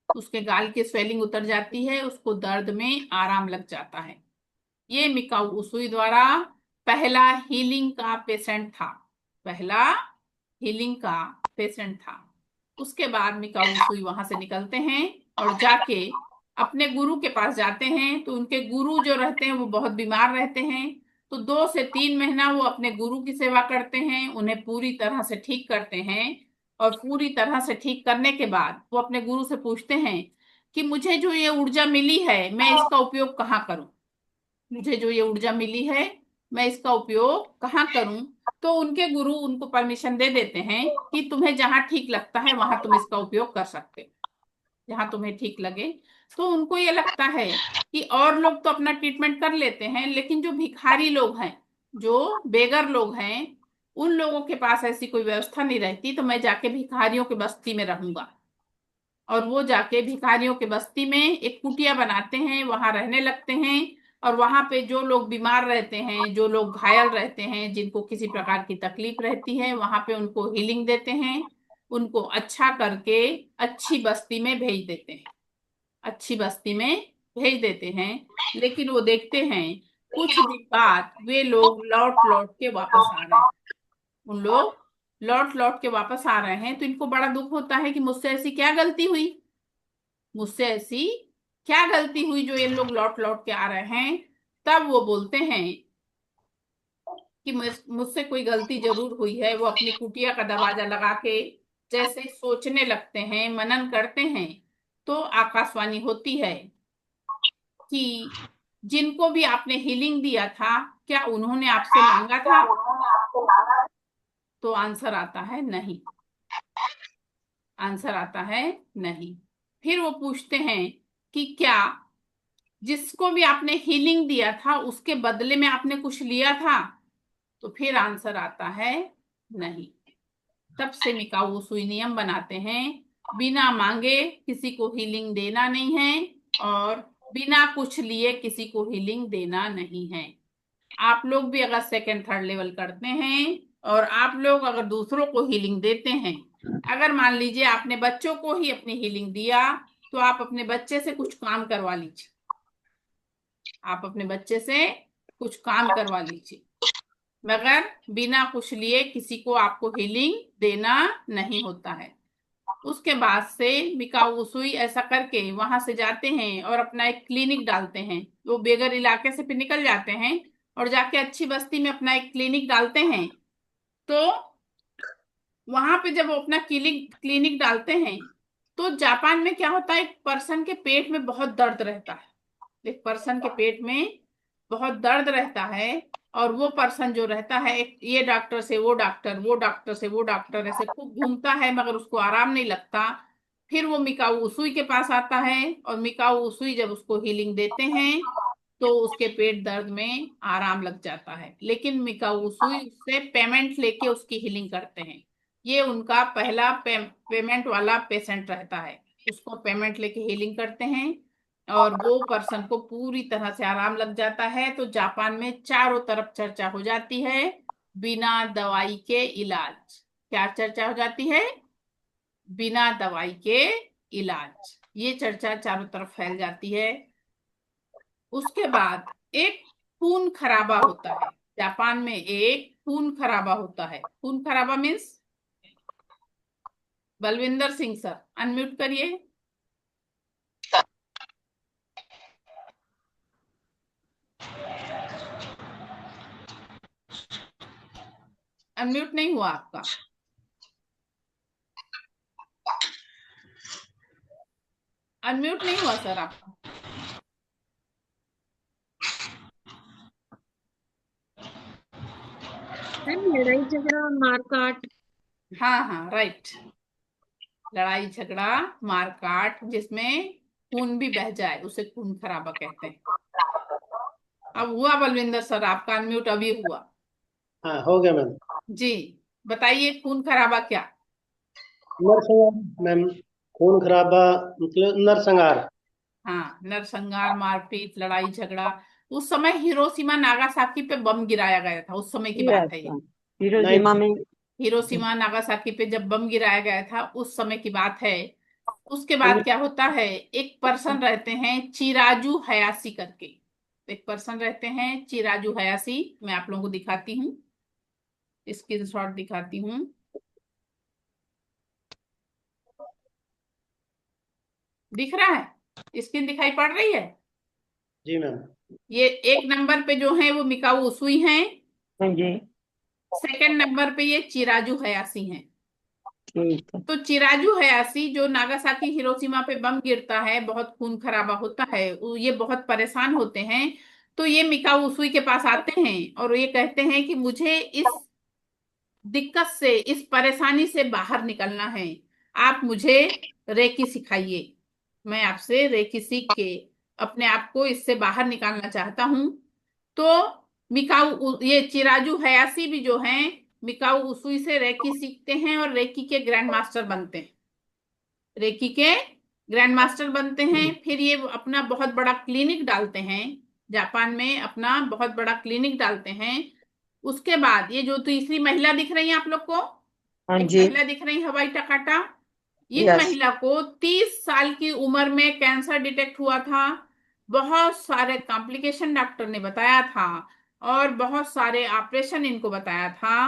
उसके गाल की स्वेलिंग उतर जाती है, उसको दर्द में आराम लग जाता है। ये मिकाऊ उसुई द्वारा पहला हीलिंग का पेशेंट था, पहला हीलिंग का पेशेंट था। उसके बाद मिकाऊ उसुई वहां से निकलते हैं और जाके अपने गुरु के पास जाते हैं। तो उनके गुरु जो रहते हैं वो बहुत बीमार रहते हैं। तो 2 से 3 महीना वो अपने गुरु की सेवा करते हैं, उन्हें पूरी तरह से ठीक करते हैं। और पूरी तरह से ठीक करने के बाद वो अपने गुरु से पूछते हैं कि मुझे जो ये ऊर्जा मिली है, मैं इसका उपयोग कहाँ करूं? मुझे जो ये ऊर्जा मिली है, मैं इसका उपयोग कहाँ करूं? तो उनके गुरु उनको परमिशन दे देते हैं कि तुम्हें जहां ठीक लगता है वहां तुम इसका उपयोग कर सकते हो, जहां तुम्हें ठीक लगे। तो उनको ये लगता है कि और लोग तो अपना ट्रीटमेंट कर लेते हैं, लेकिन जो भिखारी लोग हैं, जो बेगर लोग हैं, उन लोगों के पास ऐसी कोई व्यवस्था नहीं रहती, तो मैं जाके भिखारियों की बस्ती में रहूंगा। और वो जाके भिखारियों के बस्ती में एक कुटिया बनाते हैं, वहां रहने लगते हैं। और वहां पे जो लोग बीमार रहते हैं, जो लोग घायल रहते हैं, जिनको किसी प्रकार की तकलीफ रहती है, वहां पे उनको हीलिंग देते हैं, उनको अच्छा करके अच्छी बस्ती में भेज देते हैं, अच्छी बस्ती में भेज देते हैं। लेकिन वो देखते हैं कुछ दिन बाद वे लोग लौट लौट के वापस आ रहे हैं, उन लोग लौट लौट के वापस आ रहे हैं। तो इनको बड़ा दुख होता है कि मुझसे ऐसी क्या गलती हुई, मुझसे ऐसी क्या गलती हुई जो ये लोग लौट लौट के आ रहे हैं। तब वो बोलते हैं कि मुझसे कोई गलती जरूर हुई है। वो अपनी कुटिया का दरवाजा लगा के जैसे सोचने लगते हैं, मनन करते हैं, तो आकाशवाणी होती है कि जिनको भी आपने हीलिंग दिया था, क्या उन्होंने आपसे मांगा था? तो आंसर आता है नहीं, आंसर आता है नहीं। फिर वो पूछते हैं कि क्या जिसको भी आपने हीलिंग दिया था उसके बदले में आपने कुछ लिया था? तो फिर आंसर आता है नहीं। तब से मिकाऊ सुई नियम बनाते हैं, बिना मांगे किसी को हीलिंग देना नहीं है, और बिना कुछ लिए किसी को हीलिंग देना नहीं है। आप लोग भी अगर सेकेंड थर्ड लेवल करते हैं और आप लोग अगर दूसरों को हीलिंग देते हैं, अगर मान लीजिए आपने बच्चों को ही अपनी हीलिंग दिया, तो आप अपने बच्चे से कुछ काम करवा लीजिए, आप अपने बच्चे से कुछ काम करवा लीजिए, मगर बिना कुछ लिए किसी को आपको हीलिंग देना नहीं होता है। उसके बाद से मिकाऊ उसुई ऐसा करके वहां से जाते हैं और अपना एक क्लिनिक डालते हैं। वो बेगर इलाके से फिर निकल जाते हैं और जाके अच्छी बस्ती में अपना एक क्लिनिक डालते हैं। तो वहां पे जब वो अपना क्लिनिक क्लिनिक डालते हैं, तो जापान में क्या होता है, एक पर्सन के पेट में बहुत दर्द रहता है, एक पर्सन के पेट में बहुत दर्द रहता है। और वो पर्सन जो रहता है, एक ये डॉक्टर से वो डॉक्टर, वो डॉक्टर से वो डॉक्टर, ऐसे खूब घूमता है, मगर उसको आराम नहीं लगता। फिर वो मिकाऊ उसुई के पास आता है और मिकाऊ उसुई जब उसको हीलिंग देते हैं, तो उसके पेट दर्द में आराम लग जाता है। लेकिन मिकाऊ उसुई उससे पेमेंट लेके उसकी हीलिंग करते हैं। ये उनका पहला पेमेंट वाला पेशेंट रहता है, उसको पेमेंट लेके हीलिंग करते हैं और वो पर्सन को पूरी तरह से आराम लग जाता है। तो जापान में चारों तरफ चर्चा हो जाती है, बिना दवाई के इलाज। क्या चर्चा हो जाती है? बिना दवाई के इलाज, ये चर्चा चारों तरफ फैल जाती है। उसके बाद एक खून खराबा होता है, जापान में एक खून खराबा होता है। खून खराबा means, Balvinder Singh sir unmute करिए। अनम्यूट नहीं हुआ आपका। अनम्यूट नहीं हुआ सर आपका। मैम लड़ाई झगड़ा मारकाट। हाँ हाँ राइट। लड़ाई झगड़ा मारकाट जिसमें खून भी बह जाए उसे खून खराबा कहते हैं। अब हुआ बलविंदर सर आपका अनम्यूट अभी हुआ। हाँ हो गया मैम। जी बताइए खून खराबा क्या। नरसंहार मैम। खून खराबा मतलब नरसंहार। हाँ नरसंहार मारपीट लड़ाई झगड़ा। उस समय हिरोशिमा नागासाकी पे बम गिराया गया था, उस समय की बात यस। है ये। Hiroshima night. में। हिरोशिमा नागासाकी पे जब बम गिराया गया था उस समय की बात है। उसके बाद क्या होता है, एक पर्सन रहते हैं चिराजू हयासी करके। एक पर्सन रहते हैं चिराजू हयासी, मैं आप लोगों को दिखाती हूँ, स्क्रीनशॉट दिखाती हूँ। दिख रहा है, स्क्रीन दिखाई पड़ रही है। जी मैम। ये एक नंबर पे जो है वो मिकाऊ उसुई हैं। हाँ जी। सेकंड नंबर पे ये चिराजू हयासी हैं। ठीक है। तो चिराजू हयासी जो नागासाकी हिरोशिमा पे बम गिरता है, बहुत खून खराबा होता है, ये बहुत परेशान होते हैं। तो ये मिकाऊ उसुई के पास आते हैं और ये कहते हैं कि मुझे इस दिक्कत से, इस परेशानी से बाहर निकलना है। आप मुझे रेकी सिखाइए। मैं आपसे रेकी सीख के अपने आप को इससे बाहर निकालना चाहता हूँ। तो ये चिराजू हयासी भी जो हैं मिकाऊ उसुई से रेकी सीखते हैं और रेकी के ग्रैंड मास्टर बनते हैं। रेकी के ग्रैंड मास्टर बनते हैं। फिर ये अपना बहुत बड़ा क्लिनिक डालते हैं, जापान में अपना बहुत बड़ा क्लिनिक डालते हैं। उसके बाद ये जो तीसरी महिला दिख रही है आप लोग को, हाँ एक जी। महिला दिख रही है हवाई टकाटा। In yes. महिला को 30 साल की उम्र में कैंसर डिटेक्ट हुआ था। बहुत सारे कॉम्प्लिकेशन डॉक्टर ने बताया था और बहुत सारे ऑपरेशन इनको बताया था।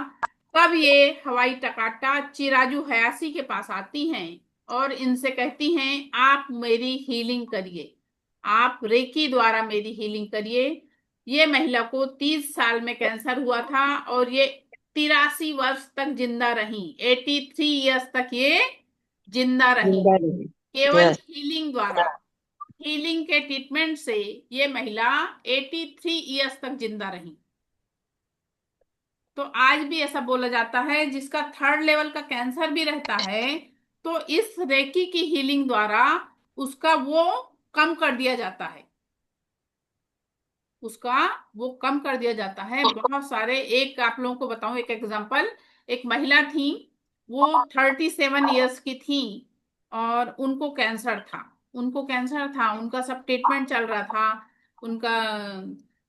तब ये हवाई टकाटा चिराजू हयासी के पास आती हैं और इनसे कहती हैं आप मेरी हीलिंग करिए, आप रेकी द्वारा मेरी हीलिंग करिए। ये महिला को 30 साल में कैंसर हुआ था और ये 83 वर्ष तक जिंदा रही। 83 ईयर्स तक ये जिंदा रही, जिंदा रहे। केवल यस। हीलिंग द्वारा। हीलिंग के ट्रीटमेंट से ये महिला 83 ईयर्स तक जिंदा रही। तो आज भी ऐसा बोला जाता है जिसका थर्ड लेवल का कैंसर भी रहता है, तो इस रेकी की हीलिंग द्वारा उसका वो कम कर दिया जाता है, उसका वो कम कर दिया जाता है। बहुत सारे, एक आप लोगों को बताऊं एक एग्जांपल। एक महिला थी, वो 37 ईयर्स की थी और उनको कैंसर था। उनको कैंसर था, उनका सब ट्रीटमेंट चल रहा था, उनका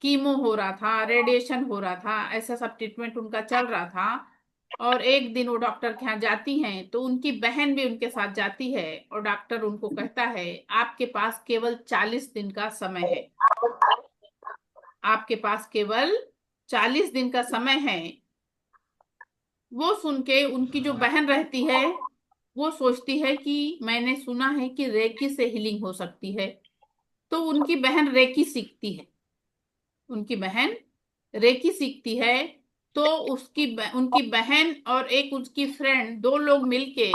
कीमो हो रहा था, रेडिएशन हो रहा था, ऐसा सब ट्रीटमेंट उनका चल रहा था। और एक दिन वो डॉक्टर के यहाँ जाती हैं तो उनकी बहन भी उनके साथ जाती है और डॉक्टर उनको कहता है आपके पास केवल 40 दिन का समय है, आपके पास केवल 40 दिन का समय है। वो सुन के उनकी जो बहन रहती है वो सोचती है कि मैंने सुना है कि रेकी से हीलिंग हो सकती है। तो उनकी बहन रेकी सीखती है, उनकी बहन रेकी सीखती है। तो उनकी बहन और एक उसकी फ्रेंड, दो लोग मिलके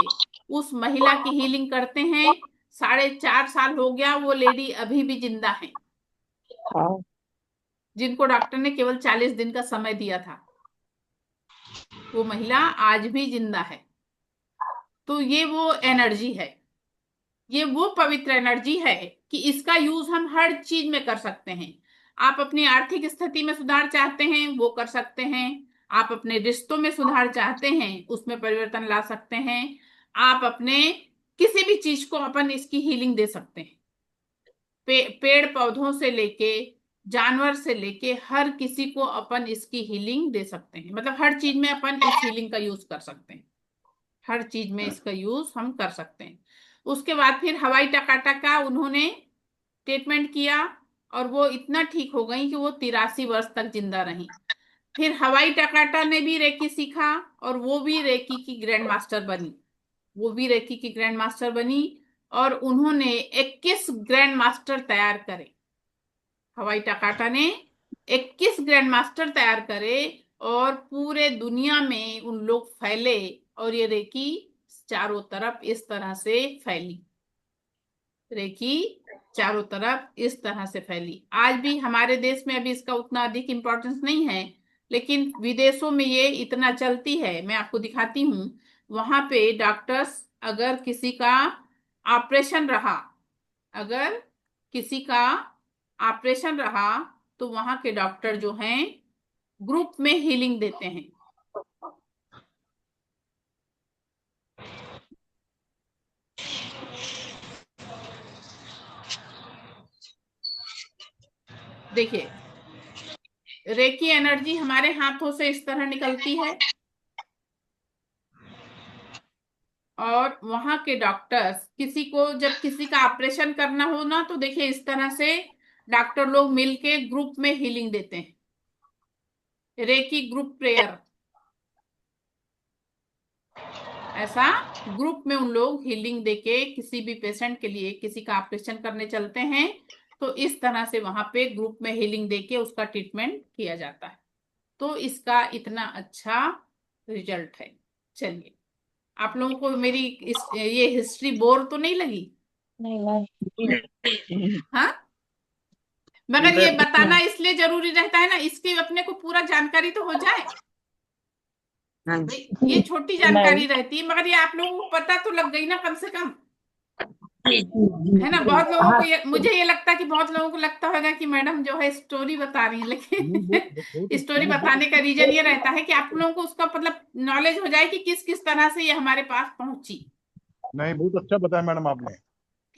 उस महिला की हीलिंग करते हैं। 4.5 साल हो गया, वो लेडी अभी भी जिंदा है, हाँ। जिनको डॉक्टर ने केवल 40 दिन का समय दिया था। वो महिला आज भी जिंदा है। तो ये वो एनर्जी है, ये वो पवित्र एनर्जी है कि इसका यूज हम हर चीज में कर सकते हैं। आप अपनी आर्थिक स्थिति में सुधार चाहते हैं वो कर सकते हैं। आप अपने रिश्तों में सुधार चाहते हैं उसमें परिवर्तन ला सकते हैं। आप अपने किसी भी चीज को अपन इसकी हीलिंग दे सकते हैं। पेड़ पौधों से लेके जानवर से लेके हर किसी को अपन इसकी हीलिंग दे सकते हैं। मतलब हर चीज में अपन इस हीलिंग का यूज कर सकते हैं, हर चीज में इसका यूज हम कर सकते हैं। उसके बाद फिर हवाई टकाटा का उन्होंने ट्रीटमेंट किया और वो इतना ठीक हो गई कि वो 83 वर्ष तक जिंदा रही। फिर हवाई टकाटा ने भी रेकी सीखा और वो भी रेकी की ग्रैंड मास्टर बनी। वो भी रेकी की ग्रैंड मास्टर बनी और उन्होंने 21 ग्रैंड मास्टर तैयार करे। हवाई टकाटा ने 21 ग्रैंड मास्टर तैयार करे और पूरे दुनिया में उन लोग फैले और ये रेकी चारों तरफ इस तरह से फैली। रेकी चारों तरफ इस तरह से फैली। आज भी हमारे देश में अभी इसका उतना अधिक इम्पोर्टेंस नहीं है, लेकिन विदेशों में ये इतना चलती है। मैं आपको दिखाती हूँ। वहां पे डॉक्टर्स, अगर किसी का ऑपरेशन रहा, अगर किसी का ऑपरेशन रहा, तो वहां के डॉक्टर जो हैं ग्रुप में हीलिंग देते हैं। देखिए, रेकी एनर्जी हमारे हाथों से इस तरह निकलती है और वहां के डॉक्टर्स किसी को, जब किसी का ऑपरेशन करना हो ना, तो देखिए इस तरह से डॉक्टर लोग मिलके ग्रुप में हीलिंग देते हैं। रेकी ग्रुप प्रेयर, ऐसा ग्रुप में उन लोग हीलिंग देके किसी भी पेशेंट के लिए, किसी का ऑपरेशन करने चलते हैं तो इस तरह से वहां पे ग्रुप में हीलिंग देके उसका ट्रीटमेंट किया जाता है। तो इसका इतना अच्छा रिजल्ट है। चलिए, आप लोगों को मेरी ये हिस्ट्री बोर तो नहीं लगी? नहीं नहीं। हाँ, मगर ये इंटरेस्टिंग। बताना इसलिए जरूरी रहता है ना, इसकी अपने को पूरा जानकारी तो हो जाए। हाँ भाई ये जी। छोटी नहीं। जानकारी रहती है, मगर ये आप लोगों को पता तो लग गई ना कम से कम, जी जी है ना। जी। बहुत लोगों हाँ। को ये, मुझे ये लगता है कि बहुत लोगों को लगता होगा कि मैडम जो है स्टोरी बता रही है, नहीं, बहुत बहुत लेकिन अच्छा स्टोरी है, बहुत बताने का रीजन ये रहता है कि आप लोगों को उसका मतलब नॉलेज हो जाए कि किस किस तरह से ये हमारे पास पहुंची। नहीं, बहुत अच्छा बताया मैडम आपने।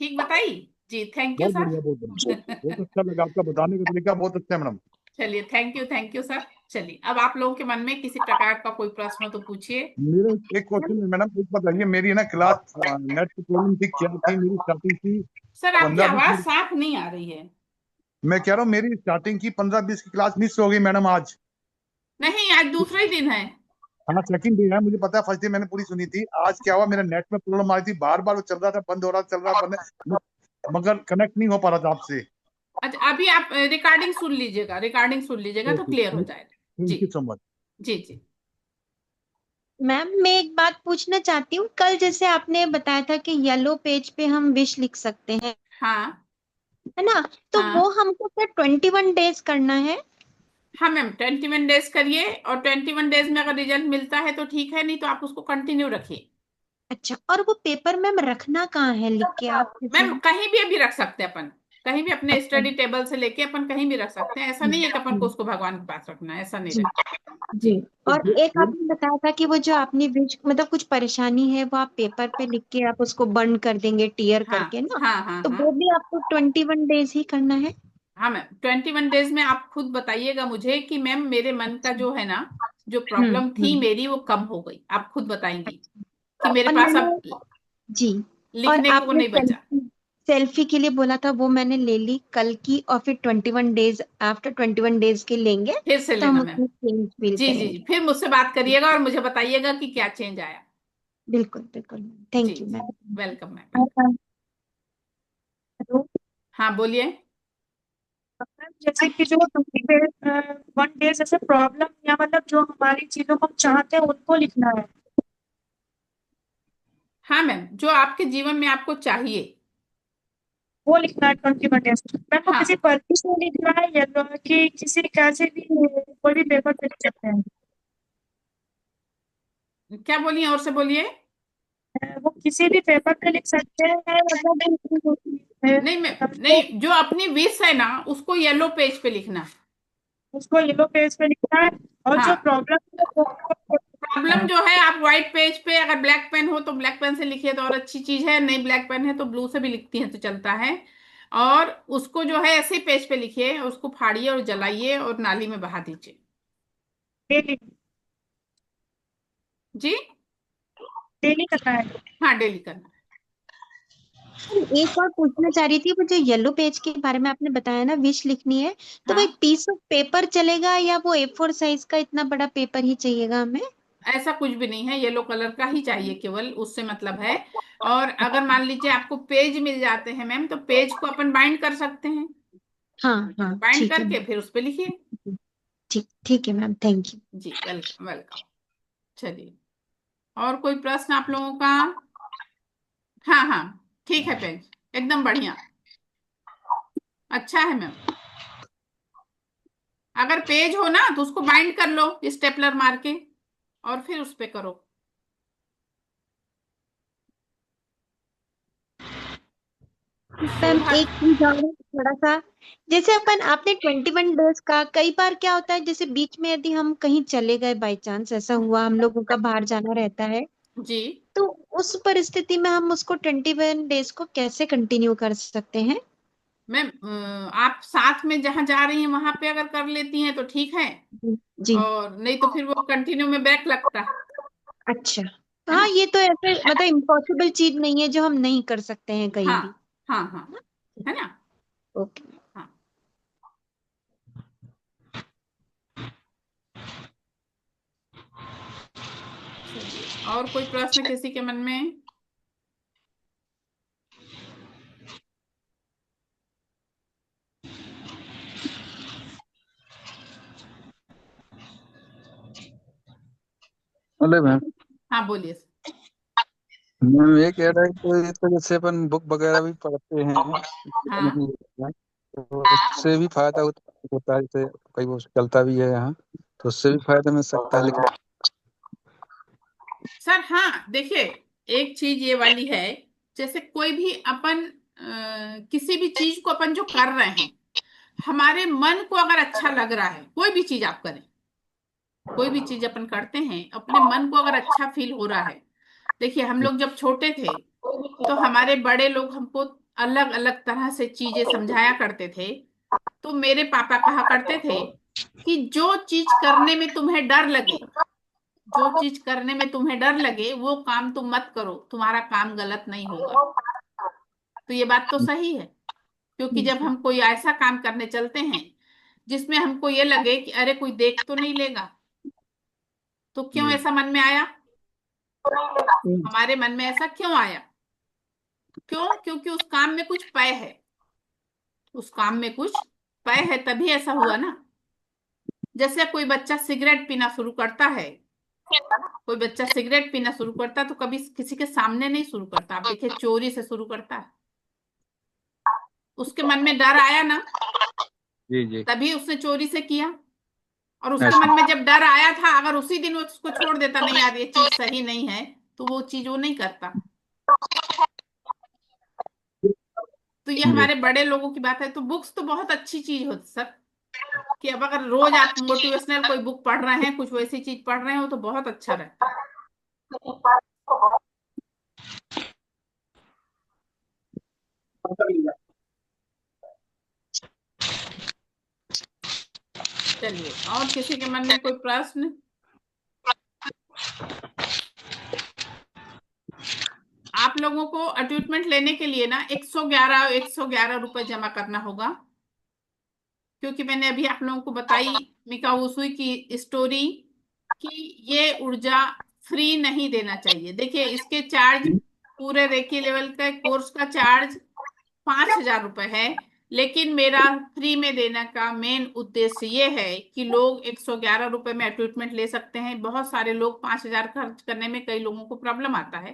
ठीक बताई जी, थैंक यू बहुत बढ़िया, बहुत बढ़िया। सर। बहुत अच्छा लगा, आपका बताने का तरीका बहुत अच्छा है मैडम। चलिए, थैंक यू सर। चलिए, अब आप लोगों के मन में किसी प्रकार का कोई प्रश्न हो तो पूछिए। मेरा एक क्वेश्चन है मैडम, एक बताइए, मेरी है ना क्लास नेट की प्रॉब्लम थी, क्या थी मेरी स्टार्टिंग की सर आपकी 15-20 आवाज मिनट। साफ नहीं आ रही है। मैं कह रहा हूँ मेरी स्टार्टिंग की 15-20 की क्लास मिस हो गई मैडम आज। नहीं, आज दूसरा ही दिन है। हाँ, सेकंड डे है, मुझे पता है, फर्स्ट डे मैंने पूरी सुनी थी। आज क्या हुआ, मेरा नेट में प्रॉब्लम आ रही थी, बार बार वो चल रहा था, बंद हो रहा, चल रहा, बंद, मगर कनेक्ट नहीं हो पा रहा था आपसे। अच्छा, अभी आप रिकॉर्डिंग सुन लीजिएगा, रिकॉर्डिंग सुन लीजिएगा तो ओके, क्लियर हो जाएगा जी। Thank you so much. जी जी। मैम मैं एक बात पूछना चाहती हूँ। कल जैसे आपने बताया था कि येलो पेज पे हम विश लिख सकते हैं, हाँ है ना? तो वो हाँ हमको क्या 21 डेज करना है? हाँ मैम, 21 डेज करिए और 21 डेज में अगर रिजल्ट मिलता है तो ठीक है, नहीं तो आप उसको कंटिन्यू रखिए। अच्छा, और वो पेपर मैम रखना कहाँ है लिख के आप जैसे? मैम कहीं भी अभी रख सकते हैं अपन, कहीं भी अपने अच्छा। स्टडी टेबल से लेके अपन कहीं भी रख सकते हैं। ऐसा नहीं है कि अपन को जी उसको भगवान के पास रखना है, ऐसा नहीं जी रहता। जी। जी और एक आपने बताया था कि वो जो आपने विश मतलब कुछ परेशानी है वो आप पेपर पे लिख के आप उसको बर्न कर देंगे टीयर हाँ करके ना? हाँ हाँ तो हाँ वो भी आपको 21 डेज ही करना है? हाँ मैम, 21 डेज में आप खुद बताइएगा मुझे कि मैम मेरे मन का अच्छा। जो है ना, जो प्रॉब्लम थी हम्म। मेरी वो कम हो गई। आप खुद बताएंगी कि अच्छा। मेरे और पास मैंने, अब जी, और लिखने को आपने नहीं बचा। सेल्फी सेल्फी के लिए बोला था, वो मैंने ले ली कल की, और फिर 21 डेज, आफ्टर 21 डेज के लेंगे फिर से तो लेना हम मैम। उसमें चेंज फील जी जी जी, करेंगे। फिर मुझसे बात करिएगा और मुझे बताइएगा कि क्या चेंज आया। बिल्कुल बिल्कुल। जी थैंक यू जी, ma'am. Welcome ma'am, welcome. Hello हाँ बोलिए। मैम, जैसे कि जो 21 डेज जैसे प्रॉब्लम या मतलब जो हमारी चीजों को हम चाहते हैं उनको लिखना है। हाँ मैम, जो आपके जीवन में आपको चाहिए। वो लिखना है 21 डेज। मैम वो किसी हाँ, पर्ची से लिखना है या तो कि किसी कैसे भी कोई भी पेपर पे लिख सकते हैं? क्या बोलिए, और से बोलिए। वो किसी भी पेपर पे लिख सकते हैं मतलब नहीं मैम, हमको नहीं, जो अपनी विश है ना उसको येलो पेज पे लिखना। उसको येलो पेज पे लिखना है। और जो हाँ, प्रॉब्लम है वो हमको लिखना प्रॉब्लम है। जो है आप व्हाइट पेज पे, अगर ब्लैक पेन हो तो ब्लैक पेन से लिखिए तो और अच्छी चीज है, नहीं ब्लैक पेन है तो ब्लू से भी लिखती है तो चलता है। और उसको जो है ऐसे पेज पे लिखिए, उसको फाड़िए और जलाइए और नाली में बहा दीजिए। डेली जी। डेली करना है। हाँ, डेली करना। एक और पूछना चाह रही थी, वो जो येलो पेज के बारे में आपने बताया ना, विश लिखनी है, तो वो हाँ, एक पीस ऑफ पेपर चलेगा या वो A4 साइज का इतना बड़ा पेपर ही चाहिएगा हमें? ऐसा कुछ भी नहीं है, येलो कलर का ही चाहिए केवल, उससे मतलब है। और अगर मान लीजिए आपको पेज मिल जाते हैं मैम, तो पेज को अपन बाइंड कर सकते हैं। हाँ हाँ, बाइंड ठीक है करके फिर उस पे लिखिए। ठीक ठीक है मैम, थैंक यू। जी, वेलकम वेलकम। चलिए, और कोई प्रश्न आप लोगों का? हाँ हाँ, ठीक है पेज, एकदम बढ़िया, अच्छा है मैम। अगर पेज हो ना तो उसको बाइंड कर लो स्टेपलर मार के, और फिर उस पे करो। मैम सुधा। एक चीज और है, थोड़ा सा, जैसे अपन आपने 21 डेज का, कई बार क्या होता है जैसे बीच में यदि हम कहीं चले गए, बाई चांस ऐसा हुआ, हम लोगों का बाहर जाना रहता है, जी तो उस परिस्थिति में हम उसको 21 डेज को कैसे कंटिन्यू कर सकते हैं? मैम, आप साथ में जहां जा रही हैं वहां पे अगर कर लेती हैं तो ठीक है, जी जी। और नहीं तो फिर वो कंटिन्यू में बैक लगता अच्छा, है हाँ ना। ये तो ऐसे मतलब इम्पॉसिबल चीज नहीं है जो हम नहीं कर सकते हैं कहीं हाँ भी। हाँ हाँ, है ना। ओके। हाँ, चलिए, और कोई प्रश्न किसी के मन में? अरे मैम, हाँ, बोलिए। मैम ये कह रहा है कि ये तो जैसे अपन बुक वगैरह भी पढ़ते हैं हाँ तो उससे भी फायदा होता है, जैसे कई वो चलता भी है यहाँ, तो उससे भी फायदा मिल सकता है, लेकिन सर, हाँ देखिए, एक चीज ये वाली है, जैसे कोई भी अपन किसी भी चीज को अपन जो कर रहे हैं, हमारे मन को अगर अच्छा लग रहा है, कोई भी चीज आप करें, कोई भी चीज अपन करते हैं, अपने मन को अगर अच्छा फील हो रहा है। देखिए, हम लोग जब छोटे थे तो हमारे बड़े लोग हमको अलग अलग तरह से चीजें समझाया करते थे। तो मेरे पापा कहा करते थे कि जो चीज करने में तुम्हें डर लगे, जो चीज करने में तुम्हें डर लगे वो काम तुम मत करो, तुम्हारा काम गलत नहीं होगा। तो ये बात तो सही है, क्योंकि जब जी हम कोई ऐसा काम करने चलते हैं जिसमें हमको ये लगे कि अरे कोई देख तो नहीं लेगा, तो क्यों जी ऐसा मन में आया? जी हमारे मन में ऐसा क्यों आया? क्यों? क्योंकि उस काम में कुछ पय है, उस काम में कुछ पय है, तभी ऐसा हुआ ना। जैसे कोई बच्चा सिगरेट पीना शुरू करता है, कोई बच्चा सिगरेट पीना शुरू करता है तो कभी किसी के सामने नहीं शुरू करता, आप देखिए चोरी से शुरू करता है। उसके मन में डर आया ना, जी जी। तभी उसने चोरी से किया। और उसके अच्छा। मन में जब डर आया था, अगर उसी दिन वो उसको छोड़ देता, नहीं यार ये चीज सही नहीं है, तो वो चीज वो नहीं करता। तो ये जी हमारे बड़े लोगों की बात है। तो बुक्स तो बहुत अच्छी चीज होती सर, कि अब अगर रोज आप मोटिवेशनल कोई बुक पढ़ रहे हैं, कुछ वैसी चीज पढ़ रहे हो, तो बहुत अच्छा रहता है। चलिए, और किसी के मन में कोई प्रश्न? आप लोगों को अटैचमेंट लेने के लिए ना 111 रुपए जमा करना होगा, क्योंकि मैंने अभी आप लोगों को बताई मिका उसूई की स्टोरी, कि ये ऊर्जा फ्री नहीं देना चाहिए। देखिए, इसके चार्ज, पूरे रेकी लेवल का कोर्स का चार्ज 5,000 रुपए है। लेकिन मेरा फ्री में देने का मेन उद्देश्य ये है कि लोग 111 रुपए में ट्रीटमेंट ले सकते हैं। बहुत सारे लोग 5,000 खर्च करने में, कई लोगों को प्रॉब्लम आता है,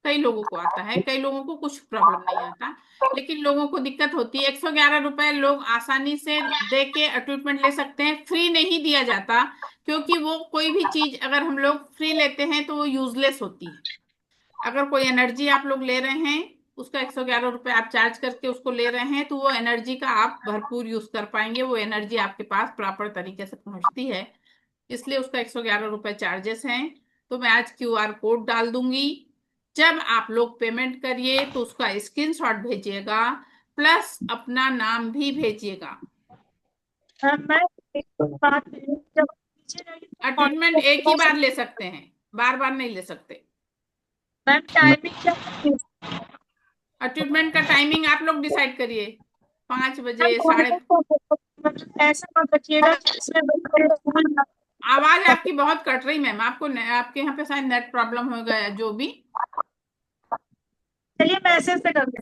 कई लोगों को आता है, कई लोगों को कुछ प्रॉब्लम नहीं आता, लेकिन लोगों को दिक्कत होती है। 111 रुपए लोग आसानी से दे के ट्रीटमेंट ले सकते हैं, फ्री नहीं दिया जाता। क्योंकि वो कोई भी चीज अगर हम लोग फ्री लेते हैं तो वो यूजलेस होती है। अगर कोई एनर्जी आप लोग ले रहे हैं, उसका 111 रुपए आप चार्ज करके उसको ले रहे हैं, तो वो एनर्जी का आप भरपूर यूज कर पाएंगे, वो एनर्जी आपके पास प्रॉपर तरीके से पहुंचती है। इसलिए उसका 111 रुपए चार्जेस हैं। तो मैं आज क्यूआर कोड डाल दूंगी, जब आप लोग पेमेंट करिए तो उसका स्क्रीनशॉट भेजिएगा, प्लस अपना नाम भी भेजिएगा। मैं एक बात है, जब नीचे रही तो ट्रीटमेंट एक ही मॉर्निंग बार ले सकते हैं, बार बार नहीं ले सकते। मैम टाइमिंग क्या है? और ट्रीटमेंट का टाइमिंग आप लोग डिसाइड करिए, 5 बजे, मैम साढ़े। मतलब ऐसा मत रखिएगा कि इसमें बिल्कुल आवाज आपकी बहुत कट रही मैम, आपके यहाँ पे शायद नेट प्रॉब्लम हो गया है, जो भी। चलिए मैसेज से कर दें।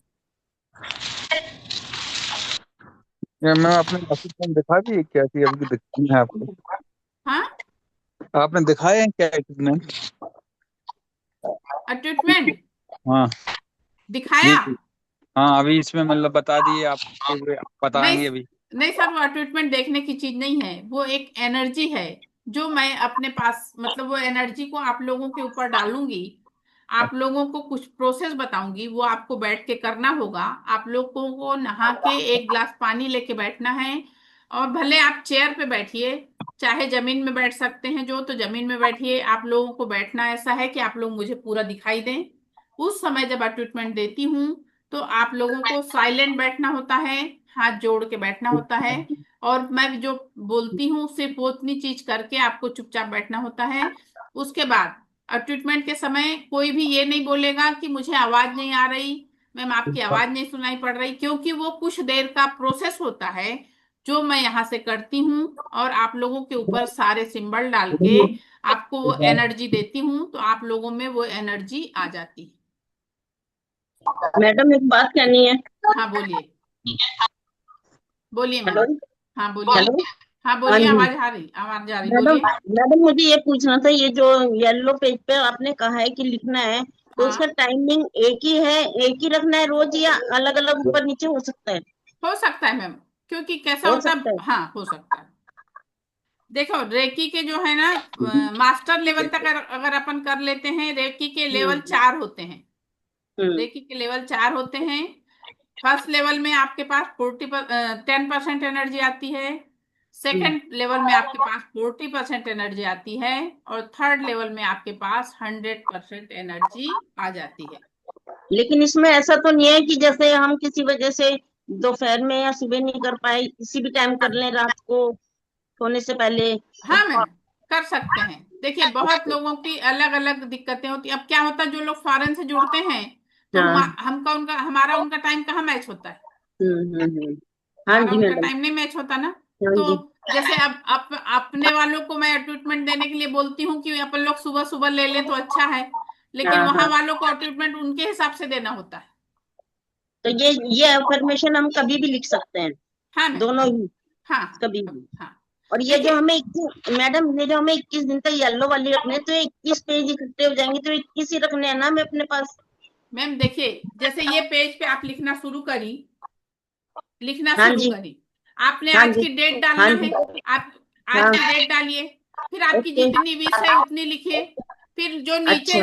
ये मैं अपने असिस्टेंट दिखा दी क्या कि अभी दिखानी है आपको? हाँ, आपने दिखाए हैं क्या ट्रीटमेंट? ट्रीटमेंट हाँ जी दिखाया। जी। हाँ अभी इसमें मतलब बता दिए आप, नहीं, बताएंगे अभी? नहीं सर, वो ट्रीटमेंट देखने की चीज नहीं है, वो एक एनर्जी है जो मैं अपने पास, मतलब वो एनर्जी को आप लोगों के ऊपर डालूंगी। आप लोगों को कुछ प्रोसेस बताऊंगी, वो आपको बैठ के करना होगा। आप लोगों को नहा के एक ग्लास पानी लेके बैठना है, और भले आप चेयर पे बैठिए, चाहे जमीन में बैठ सकते हैं जो, तो जमीन में बैठिए। आप लोगों को बैठना ऐसा है कि आप लोग मुझे पूरा दिखाई दें। उस समय जब आप ट्रीटमेंट देती हूँ, तो आप लोगों को साइलेंट बैठना होता है, हाथ जोड़ के बैठना होता है, और मैं जो बोलती हूँ सिर्फ वो उतनी चीज करके आपको चुपचाप बैठना होता है। उसके बाद और ट्रीटमेंट के समय कोई भी ये नहीं बोलेगा कि मुझे आवाज नहीं आ रही, मैम आपकी आवाज नहीं सुनाई पड़ रही, क्योंकि वो कुछ देर का प्रोसेस होता है जो मैं यहाँ से करती हूँ, और आप लोगों के ऊपर सारे सिंबल डाल के आपको वो एनर्जी देती हूँ, तो आप लोगों में वो एनर्जी आ जाती है। मैडम एक बात कहनी है। हाँ बोलिए, बोलिए हेलो। मैम। हाँ बोलिए। हेलो। हाँ हाँ बोलिए, जी। आवाज आ रही, मैडम, बोलिए। मैडम मुझे ये पूछना था, ये जो येलो पेज पे आपने कहा है कि लिखना है, तो उसका हाँ, टाइमिंग एक ही है, एक ही रखना है रोज, या अलग अलग ऊपर नीचे हो सकता है? हो सकता है मैम, क्योंकि कैसा हो होता है, सकता है। हाँ हो सकता है। देखो रेकी के जो है ना, मास्टर लेवल तक अगर अपन कर लेते हैं, रेकी के लेवल हम्म 4 होते हैं। हम्म रेकी के लेवल 4 होते हैं। फर्स्ट लेवल में आपके पास 10% एनर्जी आती है। हम्म। सेकंड लेवल में आपके पास 40% एनर्जी आती है। और थर्ड लेवल में आपके पास 100% एनर्जी आ जाती है। लेकिन इसमें ऐसा तो नहीं है कि जैसे हम किसी वजह से दोपहर में या सुबह नहीं कर पाए, किसी भी टाइम कर लें, रात को सोने से पहले? हाँ मैम, कर सकते हैं। देखिए बहुत लोगों की अलग अलग दिक्कतें होती हैं। अब क्या होता है, जो लोग फॉरेन से जुड़ते हैं, तो हाँ। हमका उनका हमारा उनका टाइम कहाँ मैच होता है, हम्म। हाँ हमारा जी उनका मैडम। टाइम नहीं मैच होता ना। हाँ तो जी। जैसे अब अपने वालों को मैं ट्रीटमेंट देने के लिए बोलती हूँ कि अपन लोग सुबह सुबह ले लें तो अच्छा है, लेकिन हाँ वहां हाँ। वालों को ट्रीटमेंट उनके हिसाब से देना होता है। तो ये अफर्मेशन हम कभी भी लिख सकते हैं, हाँ मैम, दोनों ही, हाँ कभी भी? हाँ। और ये जो देखिए हमें 21, मैडम ये जो हमें 21 दिन तक येलो वाली रखने हैं, तो 21 पेज इकट्ठे हो जाएंगे, तो 21 ही रखने हैं ना हमें अपने पास? मैम, देखिए जैसे ये पेज पे आप लिखना हाँ शुरू जी। करी, आपने हाँ आज जी। की डेट हाँ डालना है। जी। आप आज हाँ। की डेट डालिए, फिर आपकी ओके। जितनी विश है उतनी लिखिए। फिर अच्छा। जो नीचे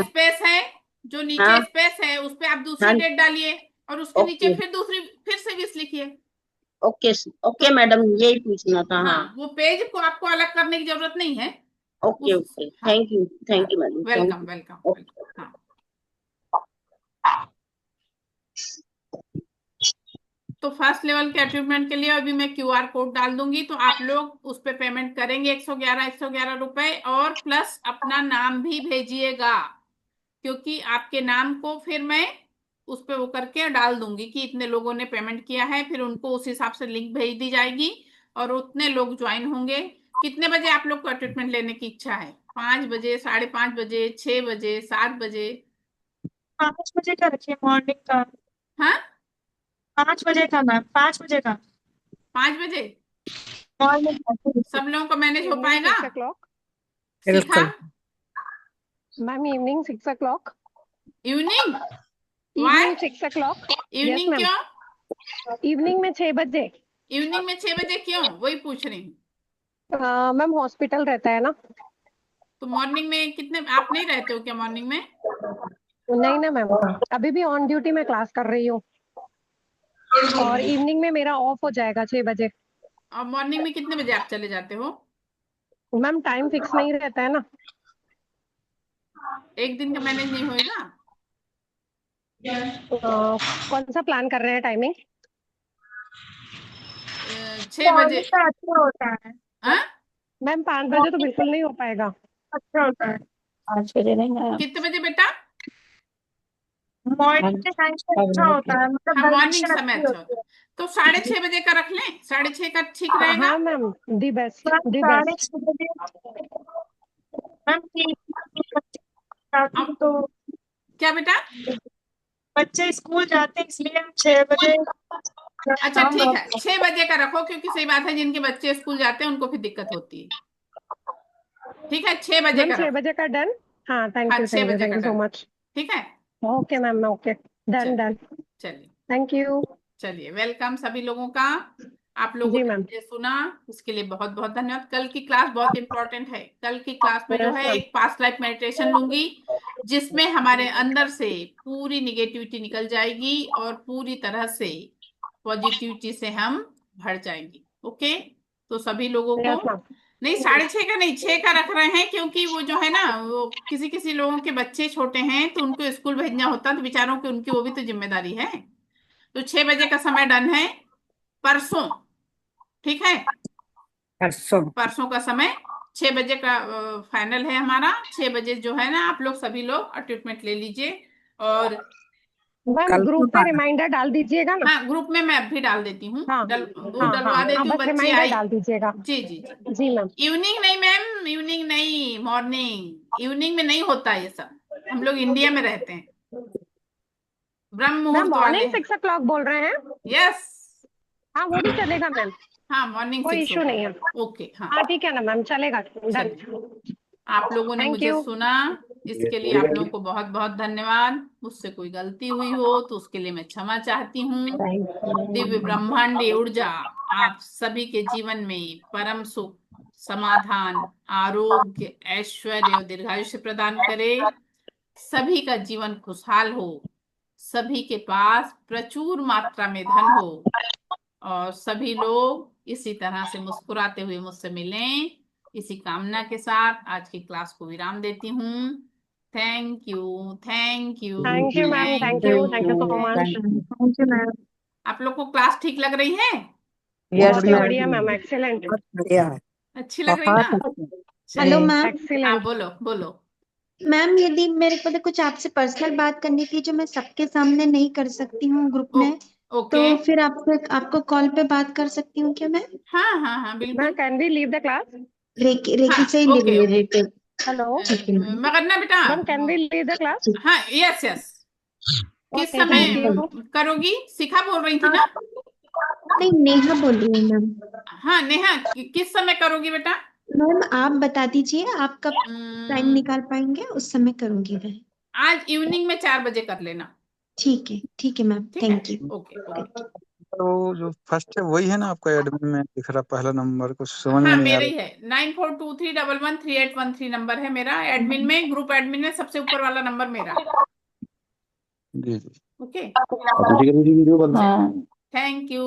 हाँ। स्पेस है उस पे आप दूसरी हाँ। डेट डालिए, और उसके नीचे ओके। फिर से विश लिखिए। ओके। तो ओके मैडम, यही पूछना था। हाँ, हाँ। वो पेज को आपको अलग करने की जरूरत नहीं है। ओके उस ओके, हाँ, थैंक यू। हाँ, thank you madam, thank welcome you. Welcome welcome, हाँ। तो फर्स्ट लेवल के अचीवमेंट के लिए अभी मैं क्यूआर कोड डाल दूंगी, तो आप लोग उस पे पेमेंट करेंगे 111 रुपए, और प्लस अपना नाम भी भेजिएगा, क्योंकि आपके नाम को फिर मैं उस पे वो करके डाल दूंगी कि इतने लोगों ने पेमेंट किया है, फिर उनको उस हिसाब से लिंक भेज दी जाएगी, और उतने लोग ज्वाइन होंगे। कितने बजे आप लोग का ट्रीटमेंट लेने की इच्छा है? 5 बजे, 5:30 बजे, 6 बजे, 7 बजे? 5 बजे का रखिए, मॉर्निंग का। हाँ, 5 बजे का मैम, 5 बजे का 5 बजे मॉर्निंग का। सब लोगों को मैनेज हो इवनिंग पाएगा? 6 o'clock। Shikha, ma'am evening 6 o'clock। Evening? Why? Evening 6 o'clock। Yes evening ma'am. क्यों? इवनिंग में 6 बजे। इवनिंग में 6 बजे क्यों, वही पूछ रही हूँ। मैम हॉस्पिटल रहता है ना। तो मॉर्निंग में कितने, आप नहीं रहते हो क्या मॉर्निंग में? नहीं ना मैम, अभी भी ऑन ड्यूटी में क्लास कर रही हूँ, और इवनिंग में मेरा ऑफ हो जाएगा 6 बजे। और मॉर्निंग में कितने बजे आप चले जाते हो? मैम टाइम फिक्स नहीं रहता है ना। एक दिन का मैनेज नहीं होएगा? कौन सा प्लान कर रहे हैं टाइमिंग? 6 बजे? मॉर्निंग का अच्छा होता है। हाँ, मैम 5 बजे तो मॉर्निंग बिल्कुल नहीं हो पाएगा। अच्छा होता है। 5 बजे नहीं आया। कितने बजे बेटा? मॉर्निंग के टाइम पे अच्छा होता है, मतलब हाँ मॉर्निंग डाइजेशन समय अच्छी अच्छा होती होता है, तो 6:30 बजे का रख लें, 6:30 का ठीक रहेगा। हाँ मैम, दी बेस्ट, है। दी साढ़े बेस्ट। 6 बजे मैम ठीक जाती अब हूँ, तो क्या बेटा? बच्चे स्कूल जाते हैं इसलिए हम 6 बजे अच्छा काम ठीक है, होता 6 बजे का रखो, क्योंकि सही बात है जिनके बच्चे स्कूल जाते हैं उनको फिर दिक्कत होती है। ठीक है 6 बजे मैम का 6 रखो। बजे का डन। हाँ, हाँ थैंक छह यू बजे का सो डन। मच। ठीक है ओके मैम, ओके, डन चलिए डन। चलिए थैंक यू। चलिए, वेलकम सभी लोगों का। आप लोगों जी ने मैम। मुझे सुना, इसके लिए बहुत बहुत धन्यवाद। कल की क्लास बहुत इंपॉर्टेंट है। कल की क्लास में जो यस है मैम। एक पास्ट लाइफ मेडिटेशन लूंगी, जिसमें हमारे अंदर से पूरी निगेटिविटी निकल जाएगी और पूरी तरह से पॉजिटिविटी से हम भर जाएंगे। ओके, तो सभी लोगों को, यस मैम। नहीं 6:30 का नहीं, 6 का रख रहे हैं, क्योंकि वो जो है ना, वो किसी किसी लोगों के बच्चे छोटे हैं तो उनको स्कूल भेजना होता है, तो बेचारों की उनकी वो भी तो जिम्मेदारी है। तो 6 बजे का समय डन है, परसों। ठीक है, परसों का समय 6 बजे का फाइनल है हमारा। 6 बजे जो है ना, आप लोग सभी लोग अपॉइंटमेंट ले लीजिए। और मैम ग्रुप पे रिमाइंडर डाल दीजिएगा ना। हाँ, ग्रुप में मैं भी डाल देती हूँ, हाँ वो हाँ हाँ डलवा हाँ, देती हूँ, बस बच्चे रिमाइंडर आई। डाल दीजिएगा। जी जी जी। जी मैम। इवनिंग नहीं मैम, इवनिंग नहीं, मॉर्निंग। इवनिंग में नहीं होता ये सब, हम लोग इंडिया में रहते हैं, ब्रह्म मैम मुहूर्त वाले मॉर्निंग हैं। 6 o'clock बोल रहे हैं। यस, हाँ वो भी चलेगा मैम, हाँ मॉर्निंग कोई 6 इशू नहीं है। o'clock ओके हाँ। हाँ ठीक है ना मैम, चलेगा, डन। चलिए, आप लोगों ने थैंक मुझे यू। सुना, इसके लिए आप लोगों को बहुत बहुत धन्यवाद। मुझसे कोई गलती हुई हो तो उसके लिए मैं क्षमा चाहती हूँ। दिव्य ब्रह्मांडी ऊर्जा आप सभी के जीवन में परम सुख, समाधान, आरोग्य, ऐश्वर्य और दीर्घायुष्य प्रदान करे। सभी का जीवन खुशहाल हो, सभी के पास प्रचुर मात्रा में धन हो, और सभी लोग इसी तरह से मुस्कुराते हुए मुझसे मिलें। इसी कामना के साथ आज की क्लास को विराम देती हूँ। Thank you, thank you, thank you ma'am, thank thank you, you, thank you so thank much. You. Thank you ma'am. आप लोग को क्लास ठीक लग रही है? बहुत ही बढ़िया मैम, एक्सीलेंट, अच्छी लग रही ना? हेलो चलिए, मैम। हाँ एक्सीलेंट। बोलो बोलो। मैम यदि मेरे को तो कुछ आपसे पर्सनल बात करनी थी जो मैं सबके सामने नहीं कर सकती हूँ ग्रुप ओ, में, ओके, तो फिर आपको कॉल पे बात कर सकती हूँ क्या मैं? हाँ हाँ हाँ मैम बिल्कुल। Can we leave the class? रेकी हाँ से ही ले ओके लिए ओके। रेकी। हेलो ठीक है मैम। मगरना बेटा, ma'am, can we leave the class? हाँ यस यस। किस ओके, समय थैंक यू। करोगी? शिखा बोल रही थी हाँ, ना? नहीं नेहा बोल रही हूँ मैम। हाँ नेहा, किस समय करोगी बेटा? मैम आप बता दीजिए आप कब टाइम हम्म, निकाल पाएंगे, उस समय करूंगी मैं। आज इवनिंग में 4 बजे कर लेना। ठीक है मैम, ठीक है, थैंक यू। Okay okay. तो जो फर्स्ट है वही है ना आपका एडमिन में दिख रहा, पहला नंबर कुछ समझ में हाँ नहीं आ मेरा रहा। ही है, 9423113813 नंबर है मेरा एडमिन में, ग्रुप एडमिन में सबसे ऊपर वाला नंबर मेरा है। जी जी। ओके, वीडियो बंद। Thank you.